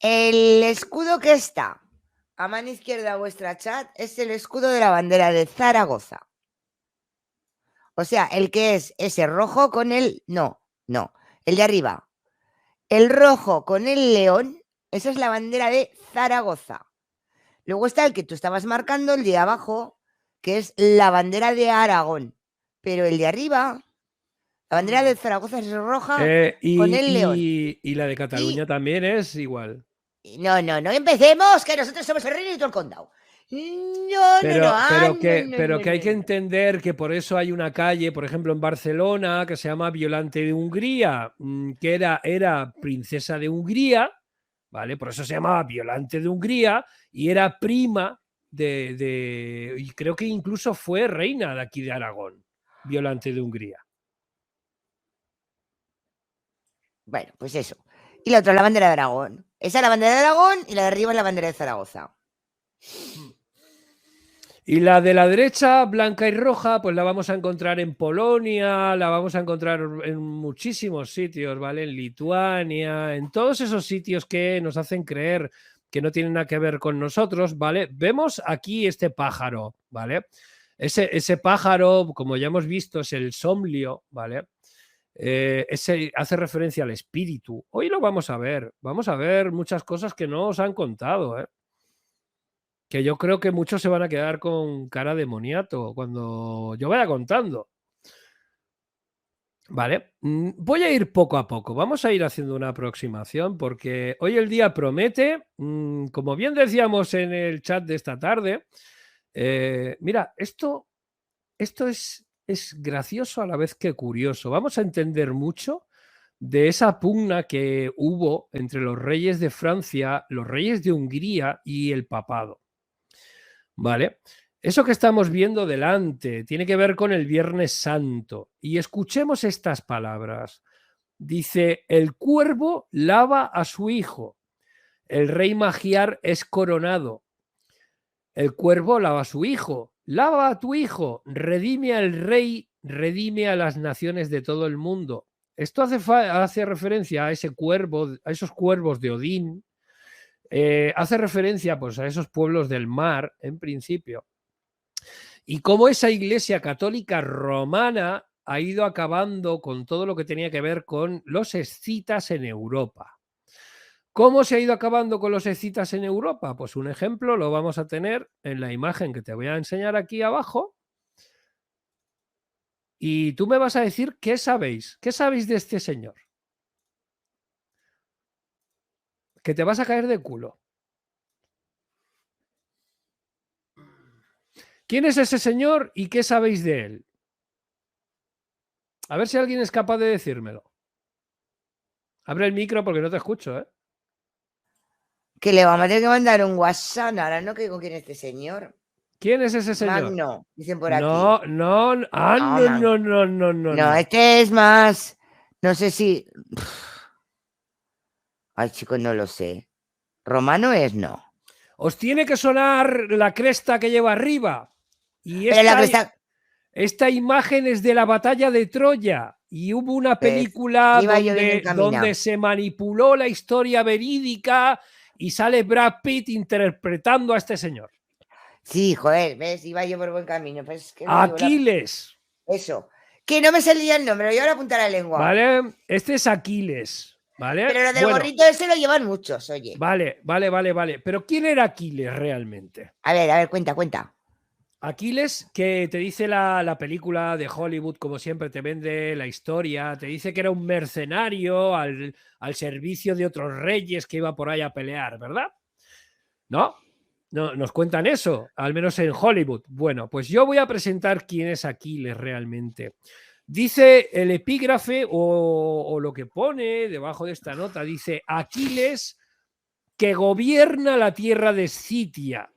El escudo que está a mano izquierda de vuestra chat es el escudo de la bandera de Zaragoza. O sea, el que es ese rojo con el... No, el de arriba. El rojo con el león, esa es la bandera de Zaragoza. Luego está el que tú estabas marcando, el de abajo, que es la bandera de Aragón. Pero el de arriba, la bandera de Zaragoza es roja con el león. Y la de Cataluña Y también es igual. no empecemos, que nosotros somos el reino y todo el condado. No, Pero que hay que entender que por eso hay una calle, por ejemplo, en Barcelona, que se llama Violante de Hungría, que era princesa de Hungría, ¿vale? Por eso se llamaba Violante de Hungría y era prima y creo que incluso fue reina de aquí de Aragón, Violante de Hungría. Bueno, pues eso. Y la otra es la bandera de Aragón. Esa es la bandera de Aragón y la de arriba es la bandera de Zaragoza. Y la de la derecha, blanca y roja, pues la vamos a encontrar en Polonia, la vamos a encontrar en muchísimos sitios, ¿vale? En Lituania, en todos esos sitios que nos hacen creer que no tienen nada que ver con nosotros, ¿vale? Vemos aquí este pájaro, ¿vale? Ese pájaro, como ya hemos visto, es el somlio, ¿vale? Ese hace referencia al espíritu. Hoy lo vamos a ver muchas cosas que no os han contado, ¿eh? Que yo creo que muchos se van a quedar con cara de moniato cuando yo vaya contando. Vale, voy a ir poco a poco, vamos a ir haciendo una aproximación porque hoy el día promete, como bien decíamos en el chat de esta tarde, mira, esto es gracioso a la vez que curioso. Vamos a entender mucho de esa pugna que hubo entre los reyes de Francia, los reyes de Hungría y el papado. ¿Vale? Eso que estamos viendo delante tiene que ver con el Viernes Santo. Y escuchemos estas palabras. Dice, el cuervo lava a su hijo. El rey Magiar es coronado. El cuervo lava a su hijo. Lava a tu hijo. Redime al rey. Redime a las naciones de todo el mundo. Esto hace referencia a ese cuervo, a esos cuervos de Odín. Hace referencia pues, a esos pueblos del mar, en principio. Y cómo esa iglesia católica romana ha ido acabando con todo lo que tenía que ver con los escitas en Europa. ¿Cómo se ha ido acabando con los escitas en Europa? Pues un ejemplo lo vamos a tener en la imagen que te voy a enseñar aquí abajo. Y tú me vas a decir qué sabéis. ¿Qué sabéis de este señor? Que te vas a caer de culo. ¿Quién es ese señor y qué sabéis de él? A ver si alguien es capaz de decírmelo. Abre el micro porque no te escucho, ¿eh? Que le vamos a tener que mandar un WhatsApp. Ahora no que digo quién es este señor. ¿Quién es ese señor? Magno, dicen por aquí. No. No, este es más. No sé si. Ay, chicos, no lo sé. Romano es no. Os tiene que sonar la cresta que lleva arriba. Y Pero la cresta. esta imagen es de la batalla de Troya. Y hubo una película Iba yo bien donde se manipuló la historia verídica y sale Brad Pitt interpretando a este señor. Sí, joder, ¿ves? Iba yo por buen camino. Pues es que no Aquiles. Eso. Que no me salía el nombre, lo llevo a la punta de la lengua. ¿Vale? Este es Aquiles. ¿Vale? Pero lo del gorrito ese lo llevan muchos, oye. Vale. Pero ¿quién era Aquiles realmente? A ver, cuenta. Aquiles, que te dice la película de Hollywood, como siempre te vende la historia, te dice que era un mercenario al servicio de otros reyes que iba por ahí a pelear, ¿verdad? ¿No? No, nos cuentan eso, al menos en Hollywood. Bueno, pues yo voy a presentar quién es Aquiles realmente. Dice el epígrafe o lo que pone debajo de esta nota, dice Aquiles que gobierna la tierra de Escitia,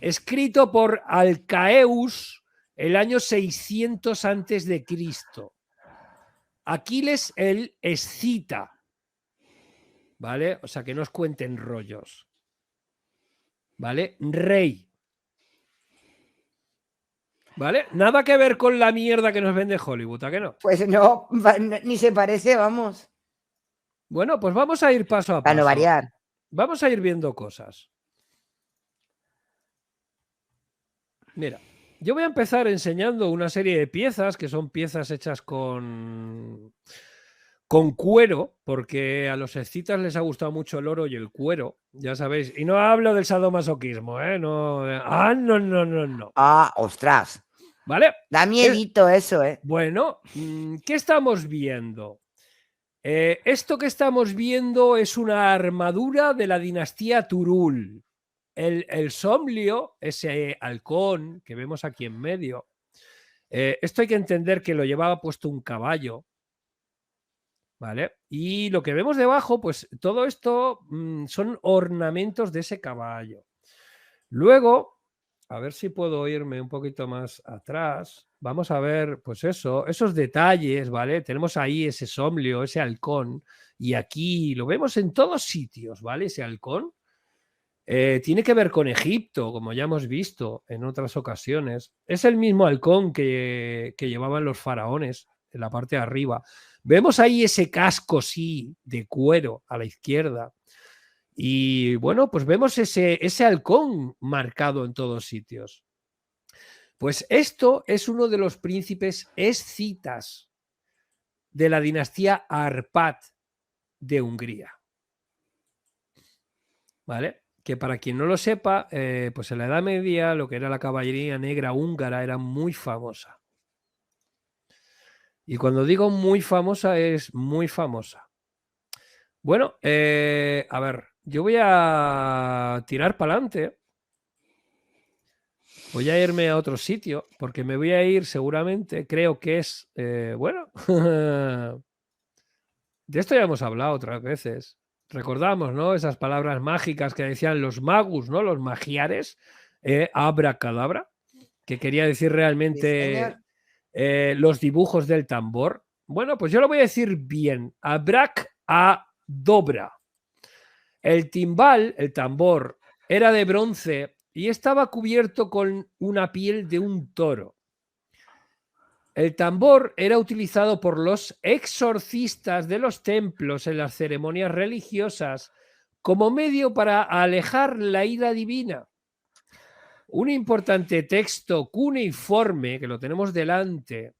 escrito por Alcaeus el año 600 antes de Cristo. Aquiles el escita, ¿vale? O sea, que no os cuenten rollos, ¿vale? Rey, ¿vale? Nada que ver con la mierda que nos vende Hollywood, ¿a que no? Pues no, ni se parece, vamos. Bueno, pues vamos a ir paso a paso. Para no variar. vamos a ir viendo cosas. Mira, yo voy a empezar enseñando una serie de piezas que son piezas hechas con cuero, porque a los escitas les ha gustado mucho el oro y el cuero, ya sabéis. Y no hablo del sadomasoquismo, ¿eh? No, no. Ah, ostras. ¿Vale? Da miedito eso, ¿eh? Bueno, ¿qué estamos viendo? Esto que estamos viendo es una armadura de la dinastía Turul. El somlio, ese halcón que vemos aquí en medio, esto hay que entender que lo llevaba puesto un caballo, ¿vale? Y lo que vemos debajo, pues todo esto son ornamentos de ese caballo. Luego, a ver si puedo irme un poquito más atrás. Vamos a ver, pues eso, esos detalles, ¿vale? Tenemos ahí ese somlio, ese halcón, y aquí lo vemos en todos sitios, ¿vale? Ese halcón. Tiene que ver con Egipto, como ya hemos visto en otras ocasiones. Es el mismo halcón que llevaban los faraones en la parte de arriba. Vemos ahí ese casco, sí, de cuero a la izquierda. Y bueno, pues vemos ese halcón marcado en todos sitios. Pues esto es uno de los príncipes escitas de la dinastía Arpad de Hungría. ¿Vale? Que para quien no lo sepa, pues en la Edad Media lo que era la caballería negra húngara era muy famosa. Y cuando digo muy famosa, es muy famosa. Bueno, a ver, yo voy a tirar para adelante. Voy a irme a otro sitio, porque me voy a ir seguramente, creo que es, bueno, de esto ya hemos hablado otras veces. Recordamos, ¿no? Esas palabras mágicas que decían los magus, ¿no? Los magiares, abracadabra, que quería decir Sí, realmente señor. los dibujos del tambor. Bueno, pues yo lo voy a decir bien. Abracadabra. El timbal, el tambor, era de bronce y estaba cubierto con una piel de un toro. El tambor era utilizado por los exorcistas de los templos en las ceremonias religiosas como medio para alejar la ira divina. Un importante texto cuneiforme, que lo tenemos delante,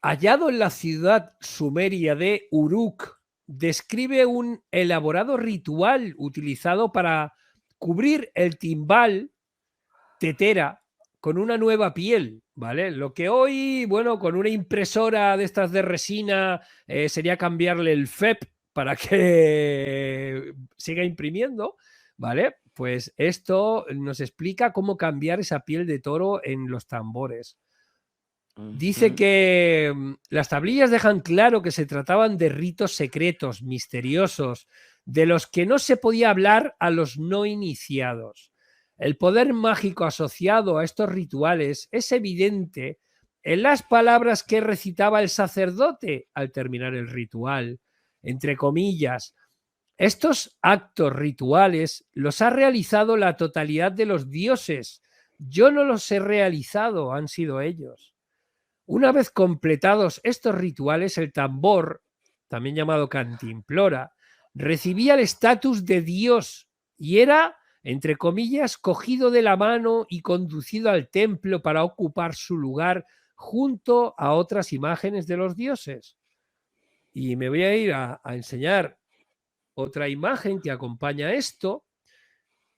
hallado en la ciudad sumeria de Uruk, describe un elaborado ritual utilizado para cubrir el timbal tetera con una nueva piel, ¿vale? Lo que hoy, bueno, con una impresora de estas de resina sería cambiarle el FEP para que siga imprimiendo, ¿vale? Pues esto nos explica cómo cambiar esa piel de toro en los tambores. Dice que las tablillas dejan claro que se trataban de ritos secretos, misteriosos, de los que no se podía hablar a los no iniciados. El poder mágico asociado a estos rituales es evidente en las palabras que recitaba el sacerdote al terminar el ritual. Entre comillas, estos actos rituales los ha realizado la totalidad de los dioses. Yo no los he realizado, han sido ellos. Una vez completados estos rituales, el tambor, también llamado cantimplora, recibía el estatus de dios y era, entre comillas, cogido de la mano y conducido al templo para ocupar su lugar junto a otras imágenes de los dioses. Y me voy a ir a enseñar otra imagen que acompaña esto,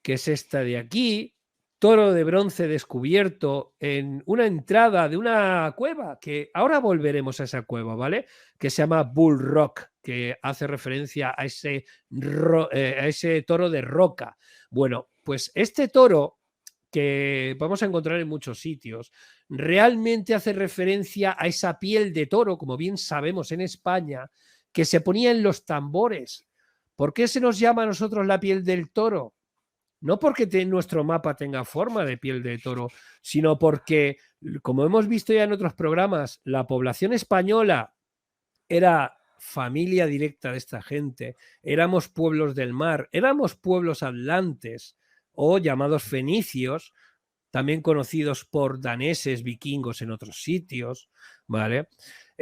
que es esta de aquí, toro de bronce descubierto en una entrada de una cueva, que ahora volveremos a esa cueva, ¿vale? Que se llama Bull Rock, que hace referencia a ese toro de roca. Bueno, pues este toro, que vamos a encontrar en muchos sitios, realmente hace referencia a esa piel de toro, como bien sabemos en España, que se ponía en los tambores. ¿Por qué se nos llama a nosotros la piel del toro? No porque nuestro mapa tenga forma de piel de toro, sino porque, como hemos visto ya en otros programas, la población española era familia directa de esta gente, éramos pueblos del mar, éramos pueblos atlantes o llamados fenicios, también conocidos por daneses, vikingos en otros sitios, ¿vale?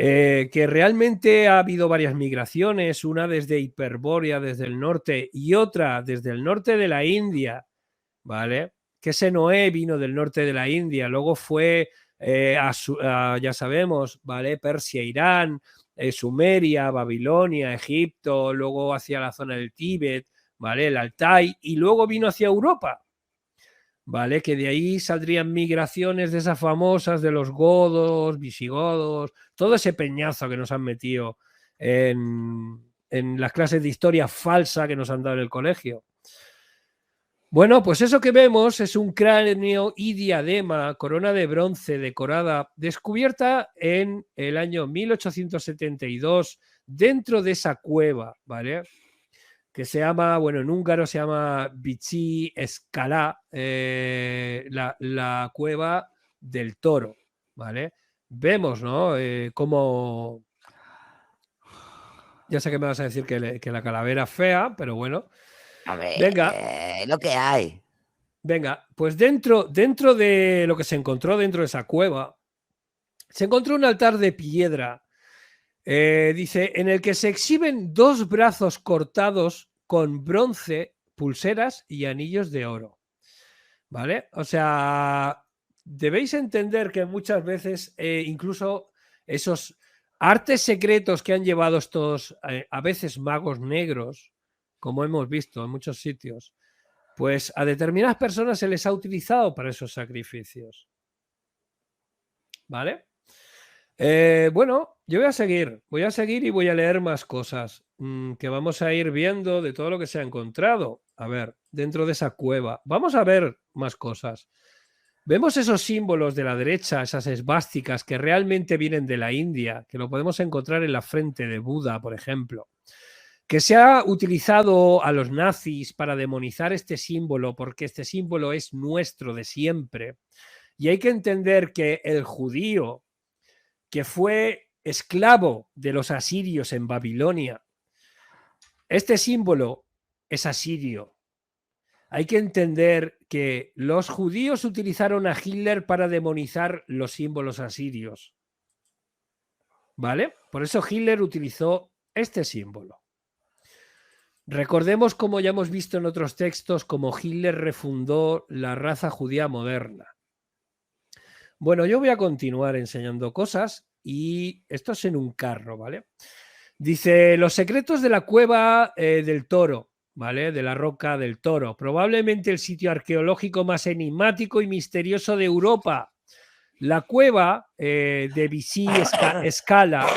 que realmente ha habido varias migraciones, una desde Hiperbórea, desde el norte, y otra desde el norte de la India, ¿vale? Que ese Noé vino del norte de la India, luego fue ya sabemos, ¿vale? Persia, Irán, Sumeria, Babilonia, Egipto, luego hacia la zona del Tíbet, ¿vale? El Altai, y luego vino hacia Europa, ¿vale? Que de ahí saldrían migraciones de esas famosas de los godos, visigodos, todo ese peñazo que nos han metido en las clases de historia falsa que nos han dado en el colegio. Bueno, pues eso que vemos es un cráneo y diadema, corona de bronce decorada, descubierta en el año 1872 dentro de esa cueva, ¿vale? Que se llama, bueno, en húngaro se llama Bichi Escalá, la cueva del toro, ¿vale? Vemos, ¿no? Cómo... Ya sé que me vas a decir que la calavera es fea, pero bueno. A ver, Venga, lo que hay. venga, pues dentro de lo que se encontró dentro de esa cueva, se encontró un altar de piedra, dice, en el que se exhiben 2 brazos cortados con bronce, pulseras y anillos de oro. ¿Vale? O sea, debéis entender que muchas veces incluso esos artes secretos que han llevado estos a veces magos negros, como hemos visto en muchos sitios, pues a determinadas personas se les ha utilizado para esos sacrificios. ¿Vale? Bueno, yo voy a seguir y voy a leer más cosas que vamos a ir viendo de todo lo que se ha encontrado. A ver, dentro de esa cueva. Vamos a ver más cosas. Vemos esos símbolos de la derecha, esas esvásticas que realmente vienen de la India, que lo podemos encontrar en la frente de Buda, por ejemplo. Que se ha utilizado a los nazis para demonizar este símbolo, porque este símbolo es nuestro de siempre. Y hay que entender que el judío, que fue esclavo de los asirios en Babilonia, este símbolo es asirio. Hay que entender que los judíos utilizaron a Hitler para demonizar los símbolos asirios. ¿Vale? Por eso Hitler utilizó este símbolo. Recordemos, como ya hemos visto en otros textos, cómo Hitler refundó la raza judía moderna. Bueno, yo voy a continuar enseñando cosas y esto es en un carro, ¿vale? Dice, los secretos de la cueva del Toro, ¿vale? De la Roca del Toro. Probablemente el sitio arqueológico más enigmático y misterioso de Europa. La cueva de Vichy Scala,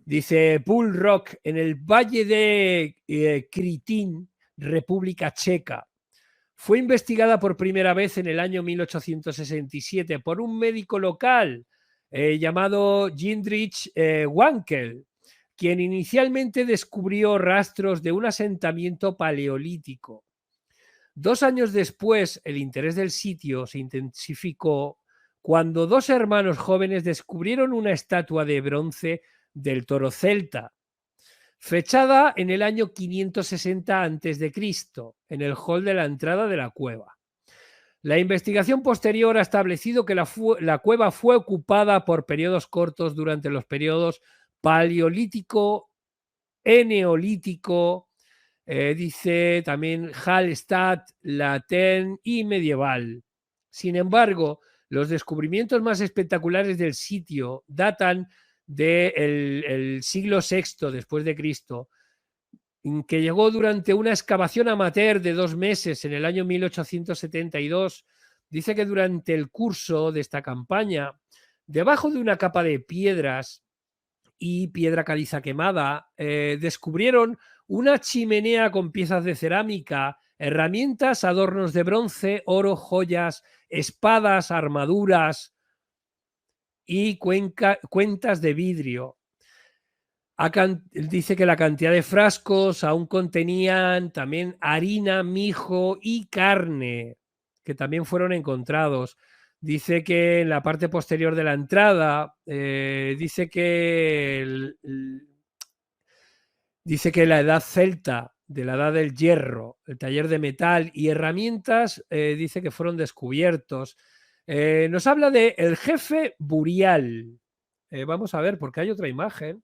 dice Bull Rock, en el valle de Kritín, República Checa. Fue investigada por primera vez en el año 1867 por un médico local llamado Jindřich Wankel, quien inicialmente descubrió rastros de un asentamiento paleolítico. 2 años después, el interés del sitio se intensificó cuando 2 hermanos jóvenes descubrieron una estatua de bronce del toro celta, fechada en el año 560 a.C., en el hall de la entrada de la cueva. La investigación posterior ha establecido que la cueva fue ocupada por periodos cortos durante los periodos paleolítico, eneolítico, dice también Hallstatt, Latén y medieval. Sin embargo, los descubrimientos más espectaculares del sitio datan del siglo VI después de Cristo, que llegó durante una excavación amateur de 2 meses en el año 1872. Dice que durante el curso de esta campaña, debajo de una capa de piedras y piedra caliza quemada, descubrieron una chimenea con piezas de cerámica, herramientas, adornos de bronce, oro, joyas, espadas, armaduras y cuentas de vidrio. Dice que la cantidad de frascos aún contenían también harina, mijo y carne, que también fueron encontrados. Dice que en la parte posterior de la entrada, dice que la edad celta, de la edad del hierro, el taller de metal y herramientas, dice que fueron descubiertos. Nos habla de el jefe Burial, Vamos a ver, porque hay otra imagen,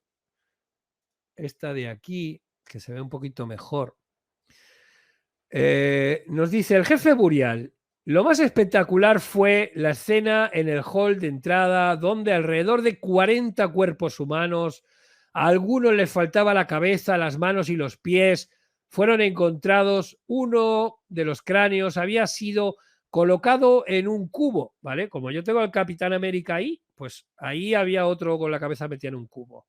esta de aquí, que se ve un poquito mejor. Nos dice el jefe Burial: lo más espectacular fue la escena en el hall de entrada, donde alrededor de 40 cuerpos humanos, a algunos les faltaba la cabeza, las manos y los pies, fueron encontrados. Uno de los cráneos había sido colocado en un cubo, ¿vale? Como yo tengo al Capitán América ahí, pues ahí había otro con la cabeza metida en un cubo.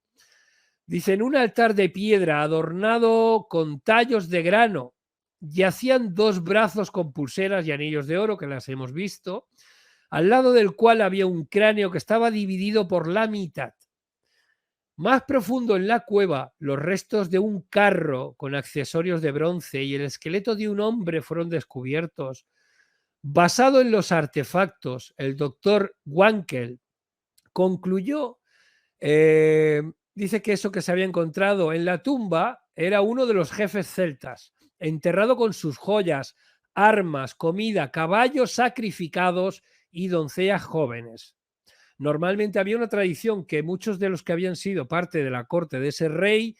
Dice: en un altar de piedra adornado con tallos de grano yacían 2 brazos con pulseras y anillos de oro, que las hemos visto, al lado del cual había un cráneo que estaba dividido por la mitad. Más profundo en la cueva, los restos de un carro con accesorios de bronce y el esqueleto de un hombre fueron descubiertos. Basado en los artefactos, el doctor Wankel concluyó, dice que eso que se había encontrado en la tumba era uno de los jefes celtas, enterrado con sus joyas, armas, comida, caballos sacrificados y doncellas jóvenes. Normalmente había una tradición que muchos de los que habían sido parte de la corte de ese rey,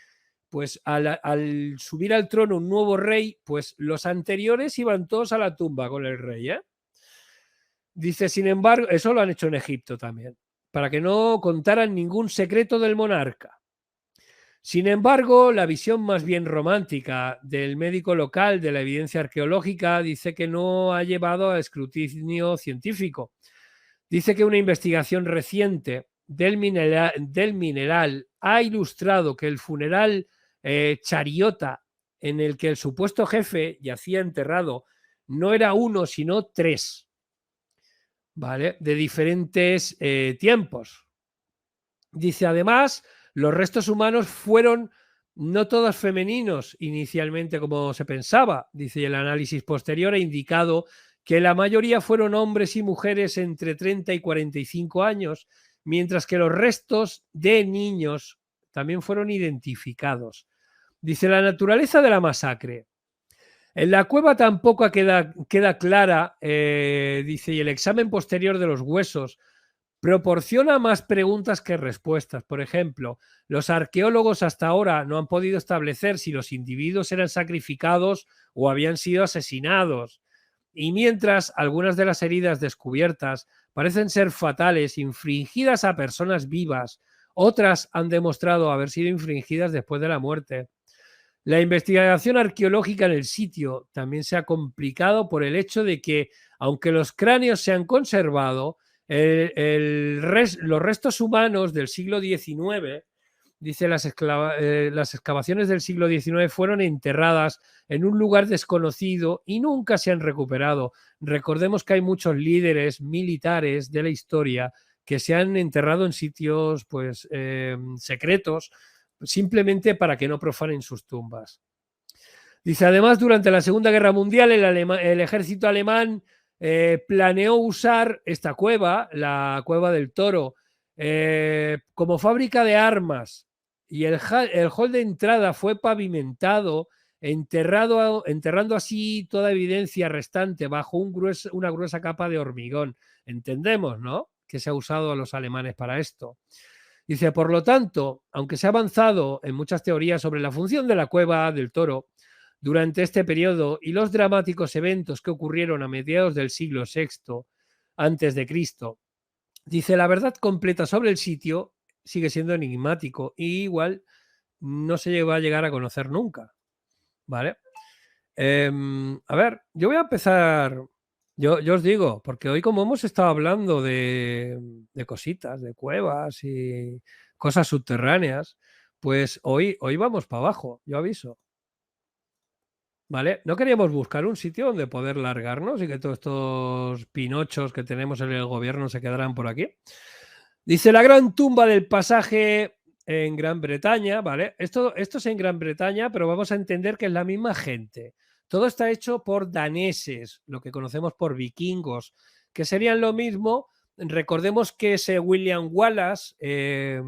pues al subir al trono un nuevo rey, pues los anteriores iban todos a la tumba con el rey, ¿eh? Dice, sin embargo, eso lo han hecho en Egipto también, para que no contaran ningún secreto del monarca. Sin embargo, la visión más bien romántica del médico local de la evidencia arqueológica dice que no ha llevado a escrutinio científico. Dice que una investigación reciente del mineral ha ilustrado que el funeral Chariota, en el que el supuesto jefe yacía enterrado, no era uno, sino 3, ¿vale? De diferentes tiempos. Dice, además, los restos humanos fueron no todos femeninos inicialmente como se pensaba. Dice, y el análisis posterior ha indicado que la mayoría fueron hombres y mujeres entre 30 y 45 años, mientras que los restos de niños también fueron identificados. Dice, la naturaleza de la masacre. En la cueva tampoco queda clara, dice, y el examen posterior de los huesos proporciona más preguntas que respuestas. Por ejemplo, los arqueólogos hasta ahora no han podido establecer si los individuos eran sacrificados o habían sido asesinados. Y mientras algunas de las heridas descubiertas parecen ser fatales, infringidas a personas vivas, otras han demostrado haber sido infringidas después de la muerte. La investigación arqueológica en el sitio también se ha complicado por el hecho de que, aunque los cráneos se han conservado, los restos humanos del siglo XIX, dice, las excavaciones del siglo XIX fueron enterradas en un lugar desconocido y nunca se han recuperado. Recordemos que hay muchos líderes militares de la historia que se han enterrado en sitios, pues, secretos, simplemente para que no profanen sus tumbas. Dice, además, durante la Segunda Guerra Mundial, el ejército alemán planeó usar esta cueva, la Cueva del Toro, como fábrica de armas, y el hall de entrada fue pavimentado, enterrando así toda evidencia restante bajo una gruesa capa de hormigón. Entendemos, ¿no?, que se ha usado a los alemanes para esto. Dice, por lo tanto, aunque se ha avanzado en muchas teorías sobre la función de la Cueva del Toro durante este periodo y los dramáticos eventos que ocurrieron a mediados del siglo VI antes de Cristo, dice, la verdad completa sobre el sitio sigue siendo enigmático y igual no se va a llegar a conocer nunca, ¿vale? A ver, yo voy a empezar, yo os digo, porque hoy como hemos estado hablando de cositas, de cuevas y cosas subterráneas, pues hoy vamos para abajo, yo aviso. ¿Vale? No queríamos buscar un sitio donde poder largarnos y que todos estos pinochos que tenemos en el gobierno se quedaran por aquí. Dice, la gran tumba del pasaje en Gran Bretaña, ¿vale? Esto es en Gran Bretaña, pero vamos a entender que es la misma gente. Todo está hecho por daneses, lo que conocemos por vikingos, que serían lo mismo. Recordemos que ese William Wallace de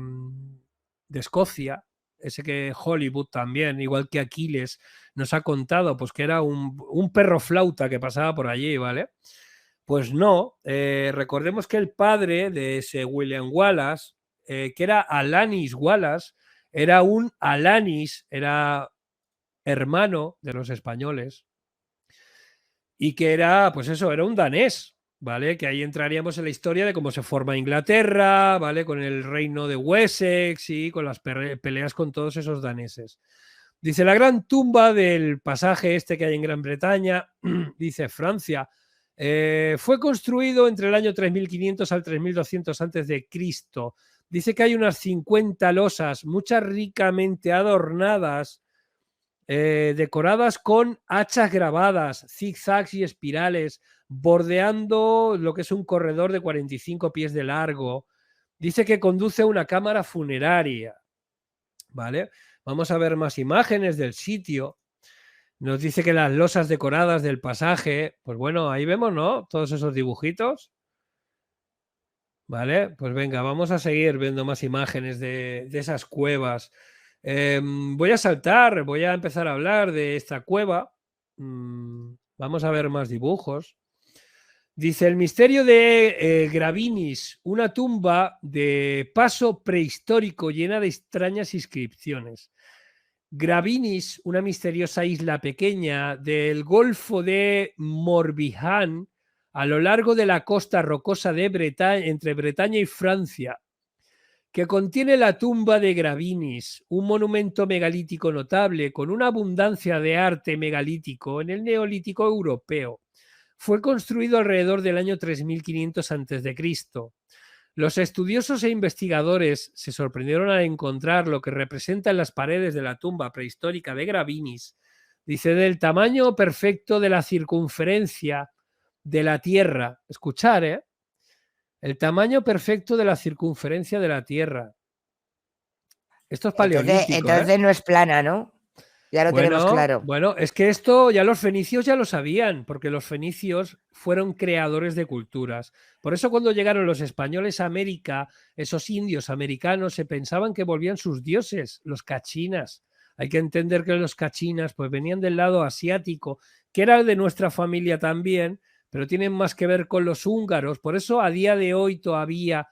Escocia, ese que Hollywood también, igual que Aquiles, nos ha contado, pues que era un perro flauta que pasaba por allí, ¿vale? Pues no, recordemos que el padre de ese William Wallace que era Alanis Wallace, era un Alanis, era hermano de los españoles y que era, pues eso, era un danés, ¿vale? Que ahí entraríamos en la historia de cómo se forma Inglaterra, ¿vale? Con el reino de Wessex y con las peleas con todos esos daneses. Dice, la gran tumba del pasaje este que hay en Gran Bretaña, dice Francia, fue construido entre el año 3500 al 3200 antes de Cristo. Dice que hay unas 50 losas, muchas ricamente adornadas, decoradas con hachas grabadas, zigzags y espirales, bordeando lo que es un corredor de 45 pies de largo. Dice que conduce a una cámara funeraria. ¿Vale? Vamos a ver más imágenes del sitio. Nos dice que las losas decoradas del pasaje, pues bueno, ahí vemos, ¿no? Todos esos dibujitos. ¿Vale? Pues venga, vamos a seguir viendo más imágenes de esas cuevas. Voy a saltar, voy a empezar a hablar de esta cueva. Vamos a ver más dibujos. Dice, el misterio de Gravinis, una tumba de paso prehistórico llena de extrañas inscripciones. Gravinis, una misteriosa isla pequeña del Golfo de Morbihan, a lo largo de la costa rocosa de Bretaña, entre Bretaña y Francia, que contiene la tumba de Gravinis, un monumento megalítico notable con una abundancia de arte megalítico en el neolítico europeo. Fue construido alrededor del año 3500 a.C. Los estudiosos e investigadores se sorprendieron al encontrar lo que representa en las paredes de la tumba prehistórica de Gravinis. Dice, del tamaño perfecto de la circunferencia de la Tierra. Escuchar, ¿eh? El tamaño perfecto de la circunferencia de la Tierra. Esto es paleolítico, entonces no es plana, ¿no? Ya lo tenemos claro. Bueno, es que esto ya los fenicios ya lo sabían, porque los fenicios fueron creadores de culturas. Por eso cuando llegaron los españoles a América, esos indios americanos se pensaban que volvían sus dioses, los cachinas. Hay que entender que los cachinas pues venían del lado asiático, que era de nuestra familia también, pero tienen más que ver con los húngaros. Por eso a día de hoy todavía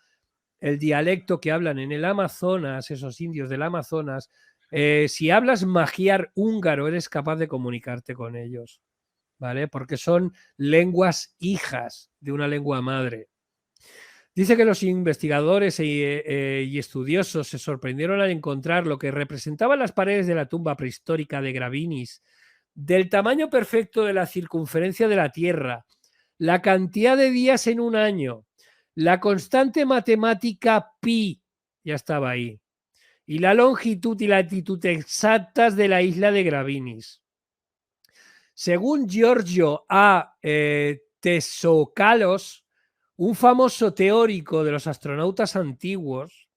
el dialecto que hablan en el Amazonas, esos indios del Amazonas, si hablas magiar húngaro, eres capaz de comunicarte con ellos, ¿vale? Porque son lenguas hijas de una lengua madre. Dice que los investigadores y estudiosos se sorprendieron al encontrar lo que representaban las paredes de la tumba prehistórica de Gravinis, del tamaño perfecto de la circunferencia de la Tierra, la cantidad de días en un año, la constante matemática pi, ya estaba ahí, y la longitud y latitud exactas de la isla de Gravinis. Según Giorgio A. Tesocalos, un famoso teórico de los astronautas antiguos,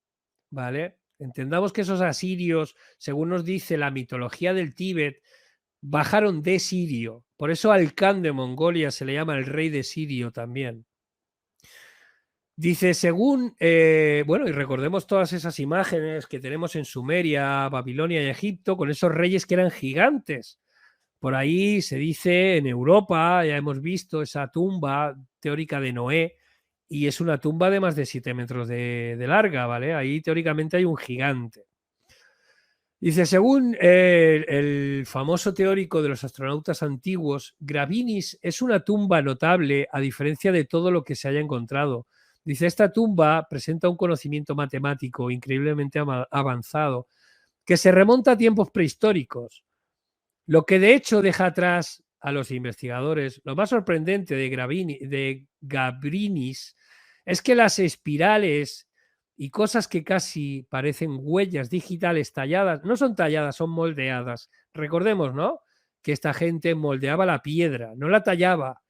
¿vale? Entendamos que esos asirios, según nos dice la mitología del Tíbet, bajaron de Sirio. Por eso al Khan de Mongolia se le llama el rey de Sirio también. Dice, según, bueno, y recordemos todas esas imágenes que tenemos en Sumeria, Babilonia y Egipto, con esos reyes que eran gigantes. Por ahí se dice en Europa, ya hemos visto esa tumba teórica de Noé, y es una tumba de más de 7 metros de larga, ¿vale? Ahí teóricamente hay un gigante. Dice, según el famoso teórico de los astronautas antiguos, Gravinis es una tumba notable a diferencia de todo lo que se haya encontrado. Dice, esta tumba presenta un conocimiento matemático increíblemente avanzado que se remonta a tiempos prehistóricos, lo que de hecho deja atrás a los investigadores. Lo más sorprendente de Gabrinis es que las espirales y cosas que casi parecen huellas digitales talladas, no son talladas, son moldeadas. Recordemos, ¿no? Que esta gente moldeaba la piedra, no la tallaba.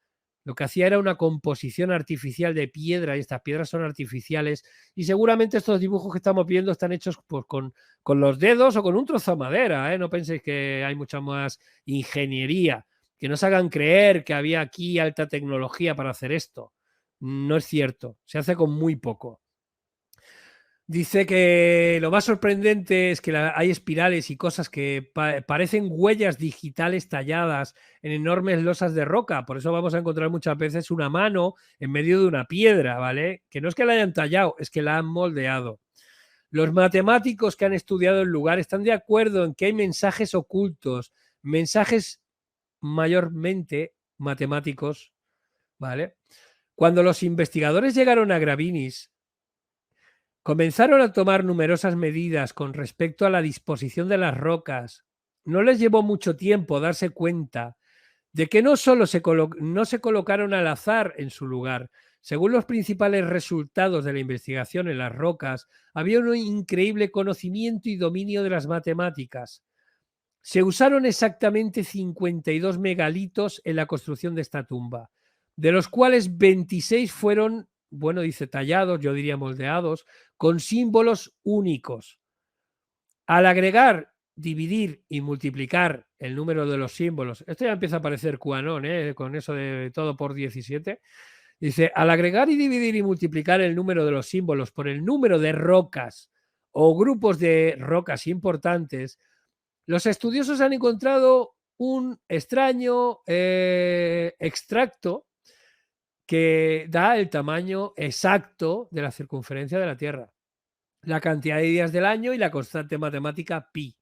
Lo que hacía era una composición artificial de piedra y estas piedras son artificiales y seguramente estos dibujos que estamos viendo están hechos pues, con los dedos o con un trozo de madera. No penséis que hay mucha más ingeniería, que nos hagan creer que había aquí alta tecnología para hacer esto. No es cierto, se hace con muy poco. Dice que lo más sorprendente es que hay espirales y cosas que parecen huellas digitales talladas en enormes losas de roca. Por eso vamos a encontrar muchas veces una mano en medio de una piedra, ¿vale? Que no es que la hayan tallado, es que la han moldeado. Los matemáticos que han estudiado el lugar están de acuerdo en que hay mensajes ocultos, mensajes mayormente matemáticos, ¿vale? Cuando los investigadores llegaron a Gravinis, comenzaron a tomar numerosas medidas con respecto a la disposición de las rocas. No les llevó mucho tiempo darse cuenta de que no solo no se colocaron al azar en su lugar. Según los principales resultados de la investigación en las rocas, había un increíble conocimiento y dominio de las matemáticas. Se usaron exactamente 52 megalitos en la construcción de esta tumba, de los cuales 26 fueron, bueno, dice tallados, yo diría moldeados, con símbolos únicos. Al agregar, dividir y multiplicar el número de los símbolos, esto ya empieza a parecer QAnon, con eso de todo por 17, dice, al agregar y dividir y multiplicar el número de los símbolos por el número de rocas o grupos de rocas importantes, los estudiosos han encontrado un extraño extracto que da el tamaño exacto de la circunferencia de la Tierra, la cantidad de días del año y la constante matemática pi.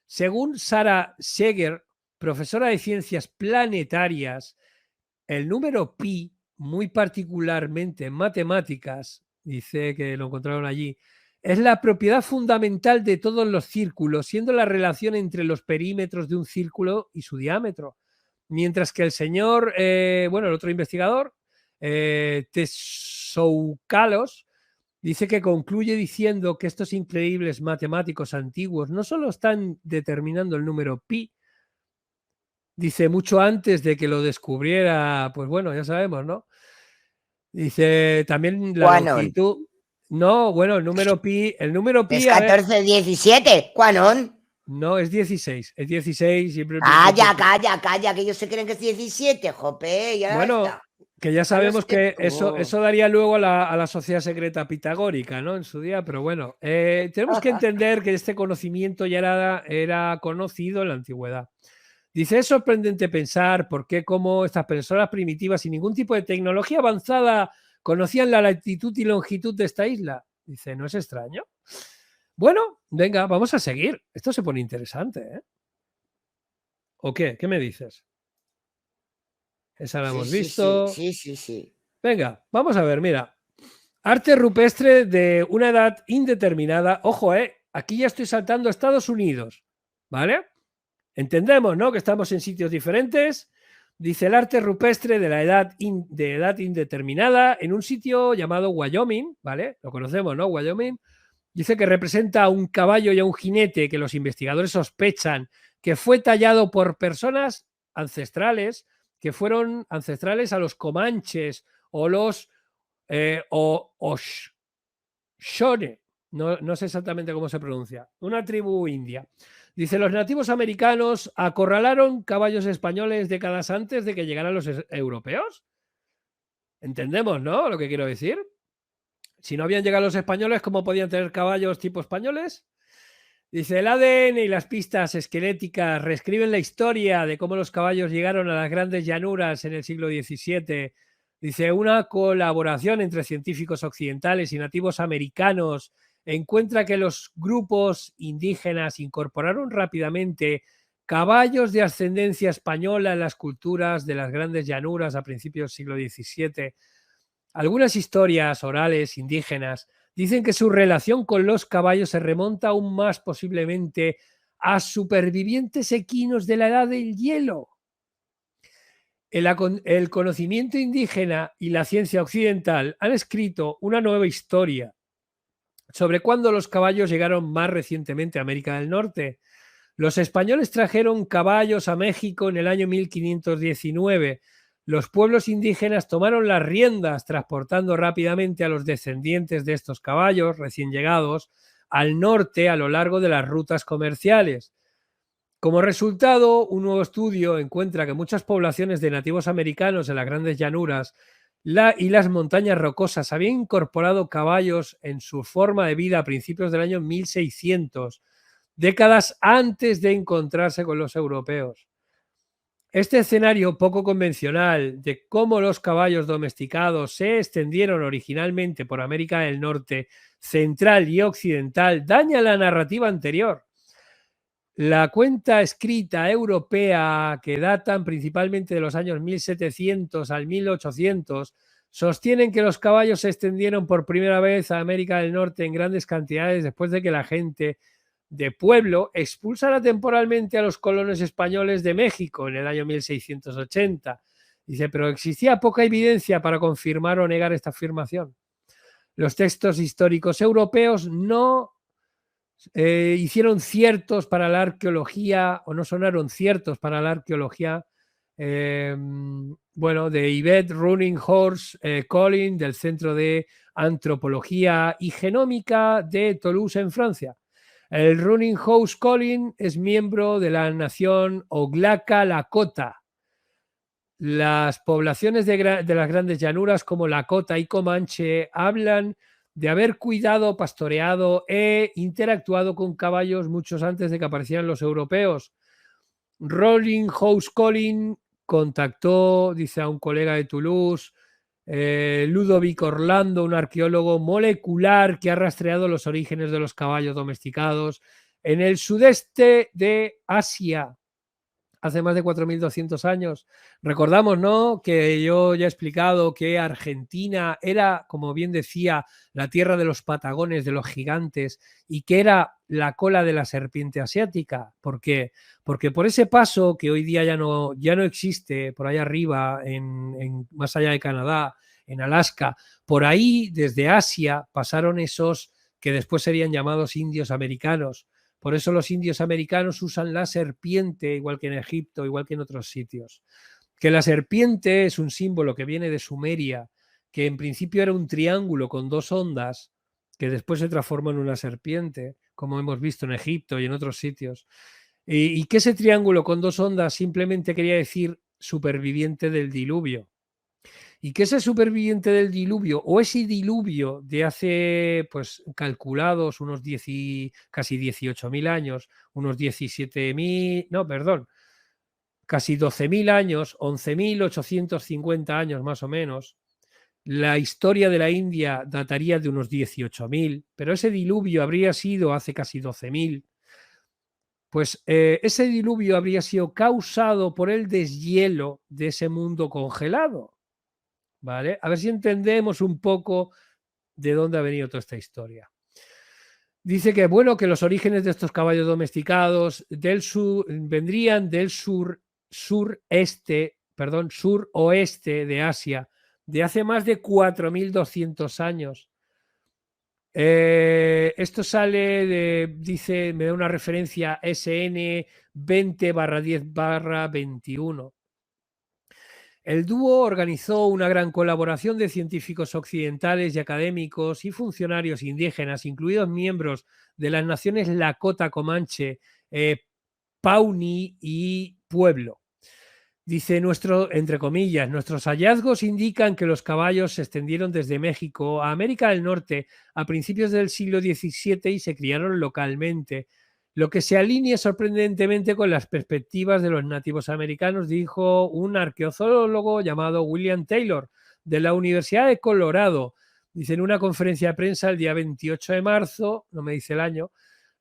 Según Sarah Seger, profesora de ciencias planetarias, el número pi, muy particularmente en matemáticas, dice que lo encontraron allí, es la propiedad fundamental de todos los círculos, siendo la relación entre los perímetros de un círculo y su diámetro. Mientras que el señor, el otro investigador, Tesoukalos, dice que concluye diciendo que estos increíbles matemáticos antiguos no solo están determinando el número pi, dice mucho antes de que lo descubriera, pues bueno, ya sabemos, ¿no? Dice también la longitud. No, bueno, el número pi. Es 14-17, ¿cuánón? No, es 16. Es 16. Siempre. Calla, que ellos se creen que es 17, jope. Ya bueno, está. que ya sabemos que eso daría luego a la sociedad secreta pitagórica, ¿no? En su día, pero bueno, tenemos que entender que este conocimiento ya era conocido en la antigüedad. Dice, es sorprendente pensar por qué como estas personas primitivas sin ningún tipo de tecnología avanzada conocían la latitud y longitud de esta isla. Dice, ¿no es extraño? Bueno, venga, vamos a seguir. Esto se pone interesante, ¿eh? ¿O qué? ¿Qué me dices? Esa la hemos visto. Sí. Venga, vamos a ver, mira. Arte rupestre de una edad indeterminada. Ojo, aquí ya estoy saltando a Estados Unidos, ¿vale? Entendemos, ¿no? Que estamos en sitios diferentes. Dice el arte rupestre de la edad indeterminada en un sitio llamado Wyoming, ¿vale? Lo conocemos, ¿no? Wyoming. Dice que representa a un caballo y a un jinete que los investigadores sospechan que fue tallado por personas ancestrales que fueron ancestrales a los comanches o los Shone. No sé exactamente cómo se pronuncia. Una tribu india. Dice, los nativos americanos acorralaron caballos españoles décadas antes de que llegaran los europeos. Entendemos, ¿no? Lo que quiero decir. Si no habían llegado los españoles, ¿cómo podían tener caballos tipo españoles? Dice, el ADN y las pistas esqueléticas reescriben la historia de cómo los caballos llegaron a las grandes llanuras en el siglo XVII. Dice, una colaboración entre científicos occidentales y nativos americanos encuentra que los grupos indígenas incorporaron rápidamente caballos de ascendencia española en las culturas de las grandes llanuras a principios del siglo XVII. Algunas historias orales indígenas dicen que su relación con los caballos se remonta aún más posiblemente a supervivientes equinos de la edad del hielo. El conocimiento indígena y la ciencia occidental han escrito una nueva historia sobre cuándo los caballos llegaron más recientemente a América del Norte. Los españoles trajeron caballos a México en el año 1519. Los pueblos indígenas tomaron las riendas, transportando rápidamente a los descendientes de estos caballos recién llegados al norte a lo largo de las rutas comerciales. Como resultado, un nuevo estudio encuentra que muchas poblaciones de nativos americanos en las grandes llanuras y las montañas rocosas habían incorporado caballos en su forma de vida a principios del año 1600, décadas antes de encontrarse con los europeos. Este escenario poco convencional de cómo los caballos domesticados se extendieron originalmente por América del Norte, Central y Occidental daña la narrativa anterior. La cuenta escrita europea, que datan principalmente de los años 1700 al 1800, sostienen que los caballos se extendieron por primera vez a América del Norte en grandes cantidades después de que la gente de pueblo expulsara temporalmente a los colonos españoles de México en el año 1680. Dice, pero existía poca evidencia para confirmar o negar esta afirmación. Los textos históricos europeos no hicieron ciertos para la arqueología, o no sonaron ciertos para la arqueología, bueno, de Yvette Running Horse Collin, del Centro de Antropología y Genómica de Toulouse, en Francia. El Running Horse Collin es miembro de la nación Oglala Lakota. Las poblaciones de las grandes llanuras como Lakota y Comanche hablan de haber cuidado, pastoreado e interactuado con caballos muchos antes de que aparecieran los europeos. Rolling House Collin contactó, dice, a un colega de Toulouse, Ludovic Orlando, un arqueólogo molecular que ha rastreado los orígenes de los caballos domesticados en el sudeste de Asia hace más de 4.200 años. Recordamos, ¿no?, que yo ya he explicado que Argentina era, como bien decía, la tierra de los patagones, de los gigantes, y que era la cola de la serpiente asiática. ¿Por qué? Porque por ese paso que hoy día ya no existe, por allá arriba, más allá de Canadá, en Alaska, por ahí, desde Asia, pasaron esos que después serían llamados indios americanos. Por eso los indios americanos usan la serpiente, igual que en Egipto, igual que en otros sitios. Que la serpiente es un símbolo que viene de Sumeria, que en principio era un triángulo con dos ondas, que después se transformó en una serpiente, como hemos visto en Egipto y en otros sitios. Y que ese triángulo con dos ondas simplemente quería decir superviviente del diluvio. Y que ese superviviente del diluvio, o ese diluvio de hace, pues calculados unos casi 18.000 años, unos 17.000, no, perdón, casi 12.000 años, 11.850 años más o menos. La historia de la India dataría de unos 18.000, pero ese diluvio habría sido hace casi 12.000. Pues ese diluvio habría sido causado por el deshielo de ese mundo congelado. ¿Vale? A ver si entendemos un poco de dónde ha venido toda esta historia. Dice que, bueno, que los orígenes de estos caballos domesticados del sur vendrían del suroeste de Asia, de hace más de 4.200 años. Esto sale dice, me da una referencia SN 20/10/21. El dúo organizó una gran colaboración de científicos occidentales y académicos y funcionarios indígenas, incluidos miembros de las naciones Lakota, Comanche, Pawnee y Pueblo. Dice, entre comillas, nuestros hallazgos indican que los caballos se extendieron desde México a América del Norte a principios del siglo XVII y se criaron localmente, lo que se alinea sorprendentemente con las perspectivas de los nativos americanos, dijo un arqueozoólogo llamado William Taylor, de la Universidad de Colorado. Dice en una conferencia de prensa el día 28 de marzo, no me dice el año,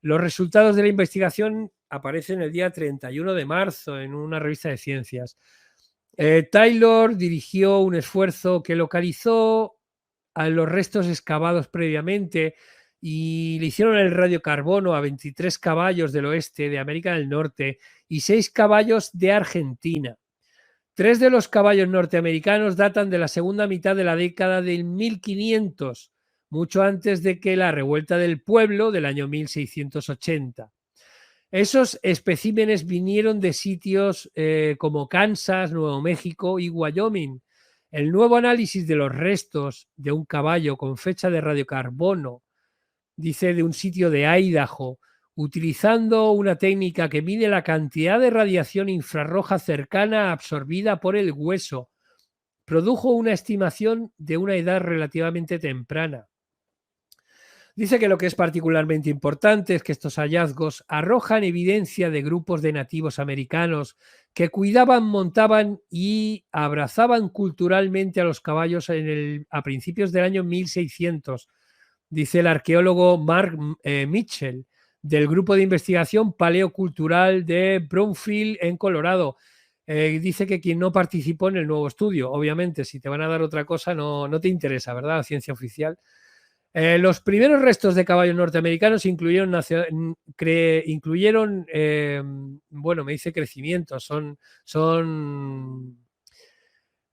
los resultados de la investigación aparecen el día 31 de marzo en una revista de ciencias. Taylor dirigió un esfuerzo que localizó a los restos excavados previamente y le hicieron el radiocarbono a 23 caballos del oeste de América del Norte y 6 caballos de Argentina. 3 de los caballos norteamericanos datan de la segunda mitad de la década del 1500, mucho antes de que la revuelta del pueblo del año 1680. Esos especímenes vinieron de sitios como Kansas, Nuevo México y Wyoming. El nuevo análisis de los restos de un caballo con fecha de radiocarbono, dice, de un sitio de Idaho, utilizando una técnica que mide la cantidad de radiación infrarroja cercana absorbida por el hueso, produjo una estimación de una edad relativamente temprana. Dice que lo que es particularmente importante es que estos hallazgos arrojan evidencia de grupos de nativos americanos que cuidaban, montaban y abrazaban culturalmente a los caballos a principios del año 1600, dice el arqueólogo Mark Mitchell, del grupo de investigación paleocultural de Brownfield en Colorado. Dice que quien no participó en el nuevo estudio, obviamente, si te van a dar otra cosa no te interesa, ¿verdad? La ciencia oficial. Los primeros restos de caballos norteamericanos incluyeron, bueno, me dice crecimientos,